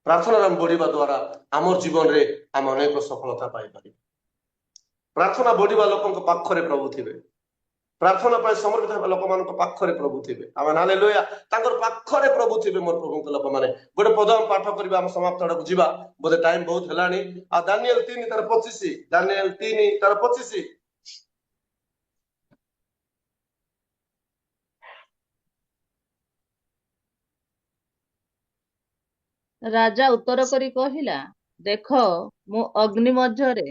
प्रार्थना रे बढ़िबा द्वारा हमर जीवन रे हम अनेक सफलता पाई पारि प्रार्थना बढ़िबा लोकन को पाखरे प्रभु थिबे प्रार्थना पाए समर्पित लोक मान पाखरे प्रभु थे आमेन हालेलुया तांकर पाखरे प्रभु थे मोर प्रभु के लोक माने गोटे पद हम पाठ करबा हम समाप्त आड़क जीवा बोधे टाइम बहुत हेलानी आ दानिएल 3 तार 25 दानिएल 3 तार 25 राजा उत्तर करी कहिला देख मु अग्नि मध्यरे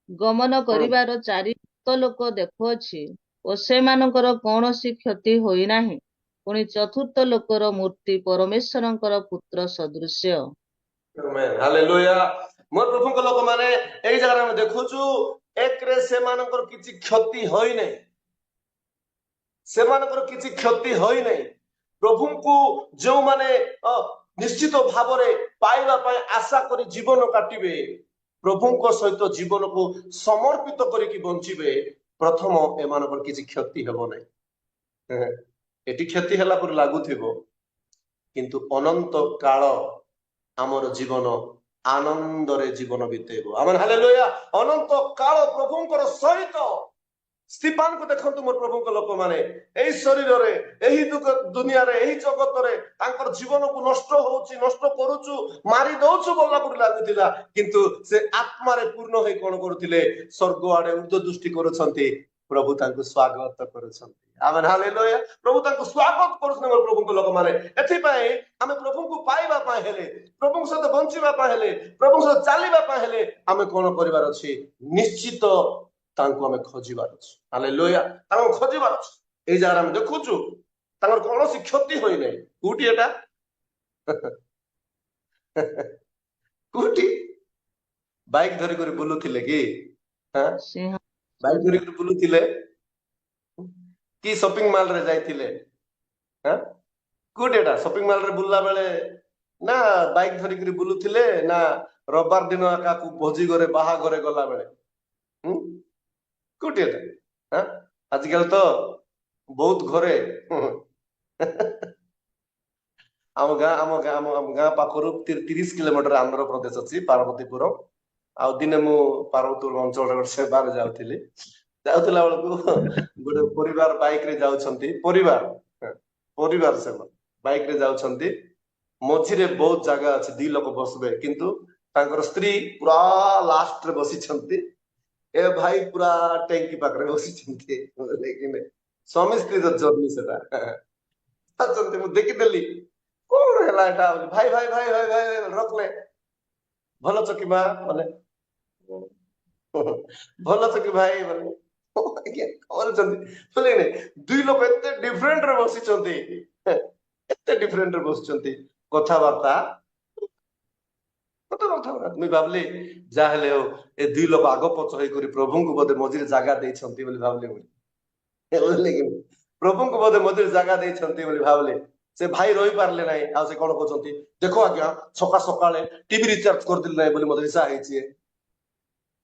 गमन करिवार 4 लोक देखुअछि ओ सेमानकर कौनसी क्षति होई नाही पुणी चतुर्थ लोकर मूर्ति परमेश्वरंकर पुत्र सदृश्य आमेन हालेलुया मोर प्रभु के लोक माने एई जगह हम देखुछु एक रे सेमानकर किछि क्षति होई नै सेमानकर किछि क्षति होई नै प्रभु को जो माने निश्चित भाव रे पाइबा पाए आशा करी जीवन काटिबे प्रभु को सहित जीवन को समर्पित करिकी बंचिबे प्रथम एमानकर किछि क्षति हेबो नै एटी क्षति हला पर लागुथिबो किंतु अनंत काल आमर जीवन आनंद रे जीवन बितेबो आमेन हालेलुया अनंत काल प्रभुंकर सहित स्टीफान को देखंतु मोर प्रभु को लोक माने एही शरीर रे एही दुनिया रे एही जगत रे तांकर जीवन को नष्ट होउची नष्ट करूचु मारी दउचु बोलला पर लागुतिला किंतु से आत्मा रे पूर्ण होई कोन करूथिले स्वर्ग आडे ऊर्ध्व दृष्टि करूछंती प्रभु तांको स्वागत करूछंती आमेन हालेलुया प्रभु तांको स्वागत करूछन मोर प्रभु को लोक माने एथि पई हमें प्रभु को पाइबा पाए हेले प्रभु सहित बंचिबा पाए हेले प्रभु सहित चालिबा पाए हेले हमें कोन करिवार अछि निश्चित तांको हमें खोजिबार अछि हालेलुया तांको खोजिबार अछि एई जारा हम देखुछु तांकर कोनोसी क्षति होई नै कुटी एटा कुटी बाइक धरि कर बुलुथिले कि हां सिंह बाइक धरि कर बुलुथिले कि शॉपिंग मॉल रे जाइथिले हां कुटी एटा शॉपिंग मॉल रे बुलला बेले ना बाइक धरि कर बुलुथिले ना रविवार दिन का भोजी घरे बाहा घरे गला बेले कुटी एटा हां आजकल तो बहुत घरे आम गाँ पाखरु 30 किलोमीटर आंध्र प्रदेश अच्छी पार्वतीपुर आ दिने मु पार्वतीपुर अंचल सेवार जाउथिली जाउथिला बेलकु गोटे परिवार बाइक रे जाउछंती परिवार से बाइक रे जाउछंती मझिरे बहुत जगह अछि 2 लोक बसबे किंतु तांकर स्त्री पूरा लास्ट रे बसी छंती ए भाई पूरा टैंकी पाखरे बसी छंती लेकिन स्वामी स्त्री जर्नी सेटा चलते मु देखि देली कोन हैला एटा भाई भाई भाई भाई भाई रखले भलो चकी बा बोले भलो चकी भाई बोले और चंदी बोले ने 2 लोक एते डिफरेंट रे बसी चंती एते डिफरेंट रे बसी चंती कथा वार्ता मुई भाबली जा हेले हो ए 2 लोक आगो पछ होई करी प्रभु को बदे मझिरे जागा देई छंती बोली भाबली मुई लेकिन ପ୍ରଭୁଙ୍କୁ ବୋଧେ ମଝିରେ ଜାଗା ଦେଇଛନ୍ତି ବୋଲି ଭାବିଲେ ସେ ଭାଇ ରହିପାରିଲେ ନାହିଁ। ଆଉ ସେ କଣ କହୁଛନ୍ତି, ଦେଖ ଆଜ୍ଞା ସକାଳେ ଟିଭି ରିଚାର୍ଜ କରିଦେଲି ନାହିଁ ବୋଲି ମତେ ରିସା ହେଇଛି।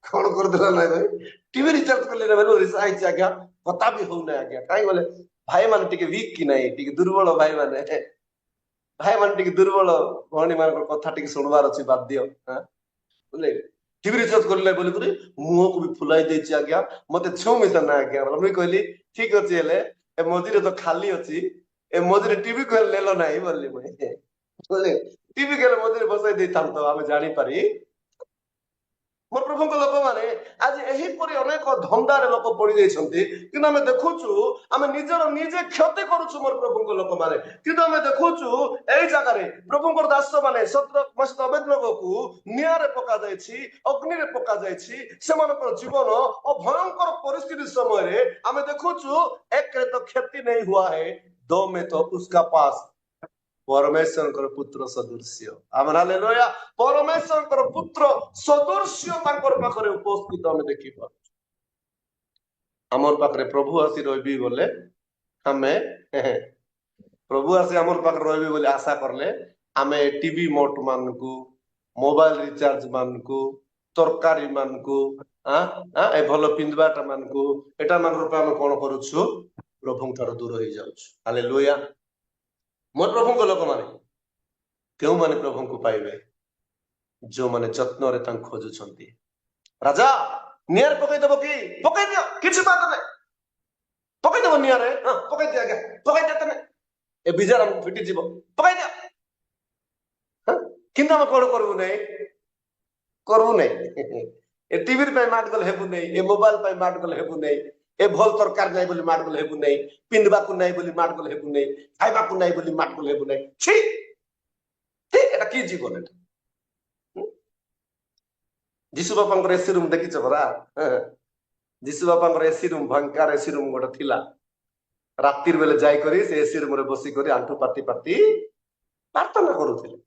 କଣ କରିଦେଲା ନାଇଁ ଭାଇ, ଟିଭି ରିଚାର୍ଜ କଲେ ନାହିଁ ବୋଲି ରିସା ହେଇଛି ଆଜ୍ଞା, କଥା ବି ହଉନାହିଁ ଆଜ୍ଞା। କାହିଁ ବୋଲେ ଭାଇ ମାନେ ଟିକେ ୱିକ୍ କି ନାହିଁ, ଟିକେ ଦୁର୍ବଳ ଭାଇ ମାନେ ଟିକେ ଦୁର୍ବଳ, ଭଉଣୀ ମାନଙ୍କର କଥା ଟିକେ ଶୁଣବାର ଅଛି ବାଧ୍ୟ। ବୁଝିଲେ, ଟିଭି ରିଚାର୍ଜ କରିଲେ ବୋଲିକରି ମୁହଁକୁ ବି ଫୁଲାଇ ଦେଇଛି ଆଜ୍ଞା, ମତେ ଛୁଁ ମିଶା ନା ଆଜ୍ଞା। ମୁଇଁ କହିଲି ଠିକ ଅଛି, ହେଲେ ଏ ମଝିରେ ତ ଖାଲି ଅଛି, ଏ ମଝିରେ ଟିଭି କହିଲେ ନେଲ ନାହିଁ ବୋଲିଲି ମୁଇଁ। ବୁଝିଲେ, ଟିଭି କହିଲେ ମଝିରେ ବସାଇ ଦେଇଥାନ୍ତ ଆମେ ଜାଣିପାରି। ମୋର ପ୍ରଭୁଙ୍କ ଲୋକମାନେ ଆଜି ଏହିପରି ଅନେକ ଧନ୍ଦାରେ ଲୋକ ପଡିଯାଇଛନ୍ତି, କିନ୍ତୁ ଆମେ ଦେଖୁଛୁ ଆମେ ନିଜେ କ୍ଷତି କରୁଛୁ ମୋର ପ୍ରଭୁଙ୍କ ଲୋକମାନେ। କିନ୍ତୁ ଆମେ ଦେଖୁଛୁ ଏଇ ଜାଗାରେ ପ୍ରଭୁଙ୍କର ଦାସ ମାନେ ଅବେଦନଗୋକୁ ନିଆଁରେ ପକାଯାଇଛି, ଅଗ୍ନିରେ ପକାଯାଇଛି। ସେମାନଙ୍କର ଜୀବନ ଓ ଭୟଙ୍କର ପରିସ୍ଥିତି ସମୟରେ ଆମେ ଦେଖୁଛୁ ଏକରେ ତ କ୍ଷତି नहीं हुआ है, दो में तो उसका पास परमेश्वरଙ୍କର ପୁତ୍ର ସଦୃଶ୍ୟ। ଆମେନ୍ ହାଲେଲୁୟା। ପରମେଶ୍ୱରଙ୍କର ପୁତ୍ର ସଦୃଶ୍ୟ ତାଙ୍କର ପାଖରେ ଉପସ୍ଥିତ ଆମେ ଦେଖିପାରୁଛୁ। ଆମର ପାଖରେ ପ୍ରଭୁ ଆସି ରହିବି ବୋଲେ ଆମେ ପ୍ରଭୁ ଆସି ଆମର ପାଖରେ ରହିବି ବୋଲି ଆଶା କରଲେ ଆମେ ଟିଭି ମୋଟ ମାନଙ୍କୁ, ମୋବାଇଲ ରିଚାର୍ଜ ମାନଙ୍କୁ, ତରକାରୀ ମାନଙ୍କୁ, ଏ ଭଲ ପିନ୍ଧିବାଟା ମାନଙ୍କୁ, ଏଟା ମାନଙ୍କ ଆମେ କଣ କରୁଛୁ, ପ୍ରଭୁଙ୍କ ଠାରୁ ଦୂର ହେଇଯାଉଛୁ। ହାଲେଲୁୟା। ମୋର ପ୍ରଭୁଙ୍କ ଲୋକମାନେ କେଉଁମାନେ ପ୍ରଭୁଙ୍କୁ ପାଇବେ? ଯୋଉମାନେ ଯତ୍ନରେ ତାଙ୍କୁ ଖୋଜୁଛନ୍ତି। ରାଜା ନିଆଁରେ ପକେଇଦବ କି? ପକେଇ ଦିଅ, କିଛି ବାଦ ନାହିଁ, ପକେଇଦବ ନିଆଁରେ। ପକେଇ ଦିଅ ଆଜ୍ଞା, ପକେଇ ଦିଅ, ତମେ ଏ ବିଜାର ଆମକୁ ଫିଟିଯିବ, ପକେଇ ଦିଅ। କିନ୍ତୁ ଆମେ କଣ କରିବୁ ନାହିଁ, ଏ ଟିଭି ପାଇଁ ମାଟ ଗଲେ ହେବୁ ନାହିଁ, ଏ ମୋବାଇଲ ପାଇଁ ମାଟ ଗଲେ ହେବୁ ନାହିଁ, ଏ ଭଲ ତରକାରୀ ନାହିଁ ବୋଲି ମାଟ ଗଲେ ହେବୁ ନାହିଁ, ପିନ୍ଧବାକୁ ନାହିଁ ବୋଲି ମାଟ ଗଲେ ହେବୁ ନାହିଁ, ଖାଇବାକୁ ନାହିଁ ବୋଲି ମାଟ ଗଲେ ହେବୁ ନାହିଁ। ଏଟା କି ଜୀବନ? ଏଟା ଯୀଶୁ ବାପାଙ୍କର ଏସି ରୁମ ଦେଖିଛ ପରା? ଯୀଶୁ ବାପାଙ୍କର ଏସି ରୁମ, ଭୟଙ୍କର ଏସି ରୁମ ଗୋଟେ ଥିଲା। ରାତିର ବେଲେ ଯାଇକରି ସେ ଏସି ରୁମରେ ବସିକରି ଆଣ୍ଠୁ ପାତି ପ୍ରାର୍ଥନା କରୁଥିଲେ।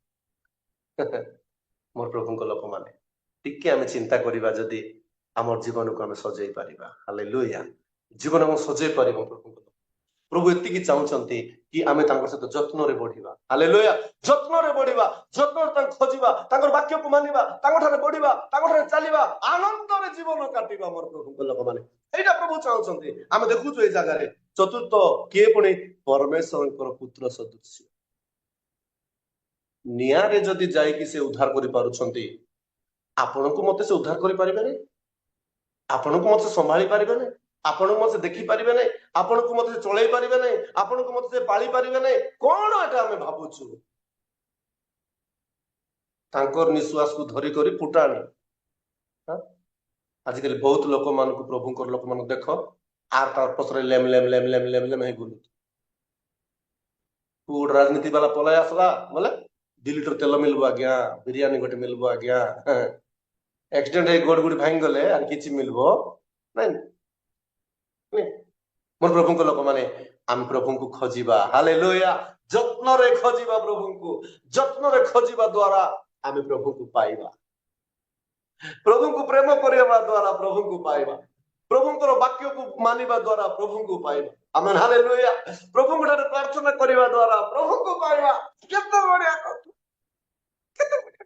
ମୋର ପ୍ରଭୁଙ୍କ ଲୋକମାନେ ଟିକେ ଆମେ ଚିନ୍ତା କରିବା, ଯଦି ଆମର ଜୀବନକୁ ଆମେ ସଜେଇ ପାରିବା। ହାଲେଲୁୟା। ଜୀବନକୁ ସଜେଇ ପାରିବ ପ୍ରଭୁଙ୍କ। ପ୍ରଭୁ ଏତିକି ଚାହୁଁଛନ୍ତି କି ଆମେ ତାଙ୍କ ସହିତ ଯତ୍ନରେ ବଢିବା। ହାଲେଲୁୟା। ଯତ୍ନରେ ବଢିବା, ଯତ୍ନରେ ତାଙ୍କୁ ଖୋଜିବା, ତାଙ୍କର ବାକ୍ୟକୁ ମାନିବା, ତାଙ୍କଠାରେ ବଢିବା, ତାଙ୍କଠାରେ ଚାଲିବା, ଆନନ୍ଦରେ ଜୀବନ କାଟିବା। ମୋର ପ୍ରଭୁଙ୍କ ଲୋକମାନେ ଏଇଟା ପ୍ରଭୁ ଚାହୁଁଛନ୍ତି। ଆମେ ଦେଖୁଛୁ ଏଇ ଜାଗାରେ ଚତୁର୍ଥ କିଏ ପୁଣି ପରମେଶ୍ୱରଙ୍କର ପୁତ୍ର ସଦୃଶ୍ୟ। ନିଆଁରେ ଯଦି ଯାଇକି ସେ ଉଦ୍ଧାର କରିପାରୁଛନ୍ତି, ଆପଣଙ୍କୁ ମତେ ସେ ଉଦ୍ଧାର କରିପାରିବେନି? ଆପଣଙ୍କୁ ମତେ ସମ୍ଭାଳି ପାରିବେନି? ଆପଣଙ୍କୁ ମତେ ଦେଖିପାରିବେ ନାହିଁ? ଆପଣଙ୍କୁ ମତେ ଚଳେଇ ପାରିବେ ନାହିଁ? ଆପଣଙ୍କୁ ମତେ ସେ ପାଳି ପାରିବେ ନାହିଁ? କଣ ଏଟା ଆମେ ଭାବୁଛୁ? ତାଙ୍କର ନିଶ୍ୱାସକୁ ଧରି କରି ଫୁଟାଣି। ଆଜିକାଲି ବହୁତ ଲୋକମାନଙ୍କୁ, ପ୍ରଭୁଙ୍କର ଲୋକମାନଙ୍କୁ ଦେଖ, ଆର ତାର ପଛରେ ଲେମ ହେଇ ବୁଲୁ। ଗୋଟେ ରାଜନୀତି ବାଲା ପଳାଇ ଆସିଲା ବୋଲେ 2 ଲିଟର ତେଲ ମିଳିବ ଆଜ୍ଞା, ବିରିୟାନୀ ଗୋଟେ ମିଳିବ ଆଜ୍ଞା, ଆକ୍ସିଡେଣ୍ଟ ହେଇ ଗୋଡ ଭାଙ୍ଗି ଗଲେ ଆଉ କିଛି ମିଳିବ ନାଇଁ। ମୋର ପ୍ରଭୁଙ୍କ ଲୋକମାନେ ଆମେ ପ୍ରଭୁଙ୍କୁ ଖୋଜିବା। ହାଲେଲୁୟା। ଯତ୍ନରେ ଖୋଜିବା ପ୍ରଭୁଙ୍କୁ। ଯତ୍ନରେ ଖୋଜିବା ଦ୍ୱାରା ଆମେ ପ୍ରଭୁଙ୍କୁ ପାଇବା। ପ୍ରଭୁଙ୍କୁ ପ୍ରେମ କରିବା ଦ୍ୱାରା ପ୍ରଭୁଙ୍କୁ ପାଇବା। ପ୍ରଭୁଙ୍କର ବାକ୍ୟକୁ ମାନିବା ଦ୍ୱାରା ପ୍ରଭୁଙ୍କୁ ପାଇବା। ଆମେନ୍ ହାଲେଲୁୟା। ପ୍ରଭୁଙ୍କ ଠାରେ ପ୍ରାର୍ଥନା କରିବା ଦ୍ୱାରା ପ୍ରଭୁଙ୍କୁ ପାଇବା। କେତେ ବଢିଆ କଥା, କେତେ ବଢିଆ।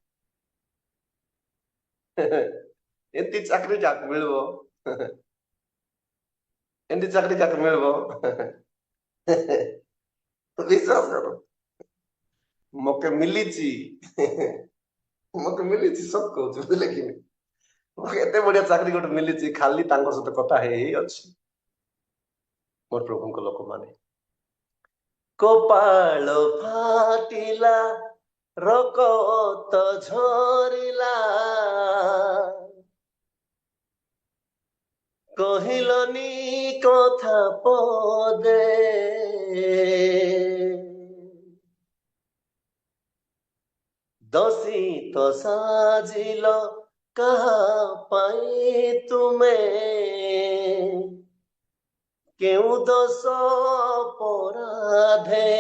ଏମିତି ଚାକିରି ଯାକ ମିଳିବ, ଏମିତି ଚାକିରି ଯାକ ମିଳିବ, ବିଶ୍ୱାସ କର। ମତେ ମିଳିଛି, ସତ କହୁଛୁ, ବୁଝିଲେ କି? ଏତେ ବଢିଆ ଚାକିରି ଗୋଟେ ମିଳିଛି, ଖାଲି ତାଙ୍କ ସହିତ କଥା ହେଇ ଅଛି। ମୋର ପ୍ରଭୁଙ୍କ ଲୋକମାନେ କପାଳ ଫାଟିଲା, ରକତ ଝରିଲା, କହିଲନି କଥା ପଦେ, ଦୋଷୀ ତ ସାଜିଲ କାହା ପାଇଁ ତୁମେ, କେଉଁ ଦୋଷ ଅପରାଧେ,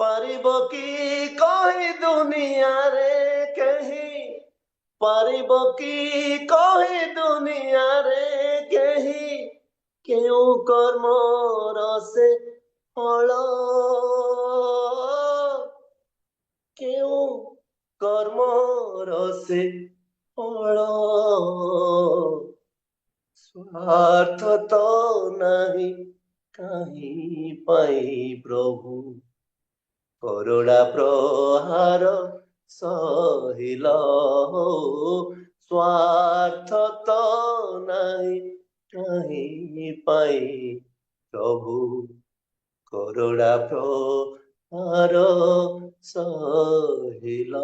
ପାରିବ କି କହି ଦୁନିଆରେ କେହି, ପାରିବ କି କହି ଦୁନିଆରେ କେହି, କେଉଁ କର୍ମର ସେ ଫଳ, କେଉଁ କର୍ମର ସେ ଫଳ, ସ୍ୱାର୍ଥ ତ ନାହିଁ କାହିଁ ପାଇଁ ପ୍ରଭୁ, କରୁଣା ପ୍ରହାର ସହିଲ, ସ୍ୱାର୍ଥ ତ ନାହିଁ କାହିଁ ପାଇଁ ପ୍ରଭୁ, କରୁଣା ପ୍ରହାର ସହିଲ।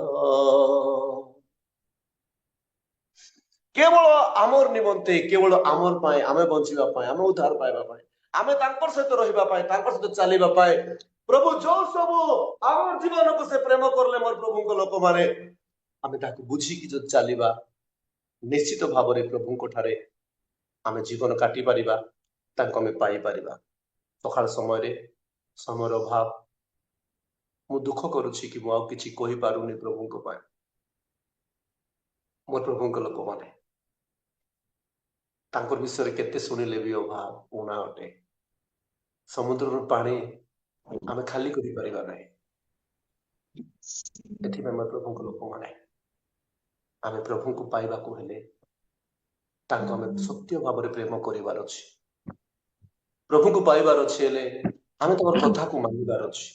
କେବଳ ଆମର ନିମନ୍ତେ, କେବଳ ଆମର ପାଇଁ, ଆମେ ବଞ୍ଚିବା ପାଇଁ, ଆମେ ଉଦ୍ଧାର ପାଇବା ପାଇଁ, ଆମେ ତାଙ୍କର ସହିତ ରହିବା ପାଇଁ, ତାଙ୍କର ସହିତ ଚାଲିବା ପାଇଁ ପ୍ରଭୁ ଯୋଉ ସବୁ ଆମର ଜୀବନକୁ ସେ ପ୍ରେମ କରିଲେ ମୋର ପ୍ରଭୁଙ୍କ ଲୋକମାନେ, ଆମେ ତାକୁ ବୁଝିକି ଯଦି ଚାଲିବା ନିଶ୍ଚିତ ଭାବରେ ପ୍ରଭୁଙ୍କ ଠାରେ ଆମେ ଜୀବନ କାଟି ପାରିବା, ତାଙ୍କୁ ଆମେ ପାଇପାରିବା। ସକାଳ ସମୟରେ ସମୟର ଅଭାବ, ମୁଁ ଦୁଃଖ କରୁଛି କି ମୁଁ ଆଉ କିଛି କହିପାରୁନି ପ୍ରଭୁଙ୍କ ପାଇଁ। ମୋ ପ୍ରଭୁଙ୍କ ଲୋକମାନେ ତାଙ୍କର ବିଷୟରେ କେତେ ଶୁଣିଲେ ବି ଅଭାବ ଉଣା ଅଟେ। ସମୁଦ୍ରର ପାଣି ଆମେ ଖାଲି କରିପାରିବା ନାହିଁ। ଏଥିପାଇଁ ମୋ ପ୍ରଭୁଙ୍କ ଲୋକମାନେ ଆମେ ପ୍ରଭୁଙ୍କୁ ପାଇବାକୁ ହେଲେ ତାଙ୍କୁ ଆମେ ସତ୍ୟ ଭାବରେ ପ୍ରେମ କରିବାର ଅଛି। ପ୍ରଭୁଙ୍କୁ ପାଇବାର ଅଛି ହେଲେ ଆମେ ତାଙ୍କର କଥାକୁ ମାନିବାର ଅଛି।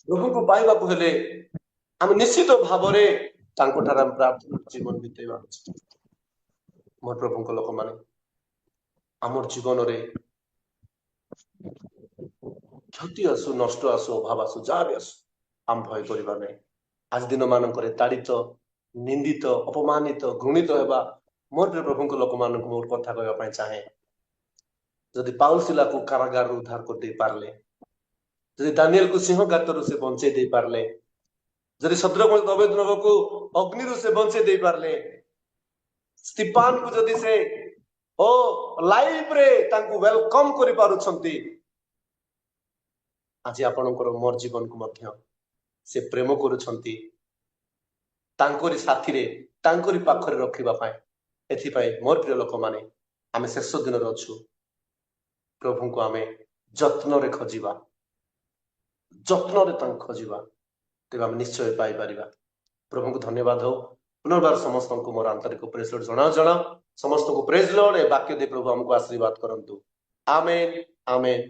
ପ୍ରଭୁଙ୍କୁ ପାଇବାକୁ ହେଲେ ଆମେ ନିଶ୍ଚିତ ଭାବରେ ତାଙ୍କଠାରେ ଆମେ ପ୍ରାର୍ଥନା ଜୀବନ ବିତେଇବା ଅଛି। ମୋ ପ୍ରଭୁଙ୍କ ଲୋକମାନେ ଆମର ଜୀବନରେ କ୍ଷତି ଆସୁ, ନଷ୍ଟ ଆସୁ, ଅଭାବ ଆସୁ, ଯାହା ବି ଆସୁ, ଆମେ ଭୟ କରିବା ନାହିଁ। ଆଜି ଦିନ ମାନଙ୍କରେ ତାଡ଼ିତ, ନିନ୍ଦିତ, ଅପମାନିତ, ଘୃଣିତ ହେବା ମୋର ପ୍ରଭୁଙ୍କ ଲୋକମାନଙ୍କୁ ମୋର କଥା କହିବା ପାଇଁ ଚାହେଁ। ଯଦି ପାଉଲସିଲାକୁ କାରାଗାରରୁ ଉଦ୍ଧାର କରିଦେଇ ପାରିଲେ, ଯଦି ଦାନିଏଲକୁ ସିଂହ ଗାତରୁ ସେ ବଞ୍ଚେଇ ଦେଇ ପାରିଲେ, ଯଦି ଶଦ୍ରକ ଅବେଦନଗୋକୁ ଅଗ୍ନିରୁ ସେ ବଞ୍ଚେଇ ଦେଇ ପାରିଲେ, ସ୍ତିଫାନକୁ ଯଦି ସେ ଲାଇଫରେ ତାଙ୍କୁ ୱେଲକମ କରିପାରୁଛନ୍ତି, ଆଜି ଆପଣଙ୍କର ମୋର ଜୀବନକୁ ମଧ୍ୟ ସେ ପ୍ରେମ କରୁଛନ୍ତି ତାଙ୍କରି ସାଥିରେ, ତାଙ୍କରି ପାଖରେ ରଖିବା ପାଇଁ। ଏଥିପାଇଁ ମୋର ପ୍ରିୟ ଲୋକମାନେ ଆମେ ଶେଷ ଦିନରେ ଅଛୁ। ପ୍ରଭୁଙ୍କୁ ଆମେ ଯତ୍ନରେ ଖୋଜିବା, ଯତ୍ନରେ ତାଙ୍କୁ ଖୋଜିବା, ତେବେ ଆମେ ନିଶ୍ଚୟ ପାଇପାରିବା। ପ୍ରଭୁଙ୍କୁ ଧନ୍ୟବାଦ ହଉ। ପୁନର୍ବାର ସମସ୍ତଙ୍କୁ ମୋର ଆନ୍ତରିକ ପ୍ରେଜ ଲର୍ଡ ଜଣାଉ ସମସ୍ତଙ୍କୁ ପ୍ରେଜ ଲର୍ଡ। ଏ ବାକ୍ୟ ଦେଇ ପ୍ରଭୁ ଆମକୁ ଆଶୀର୍ବାଦ କରନ୍ତୁ। ଆମେନ୍, ଆମେନ୍।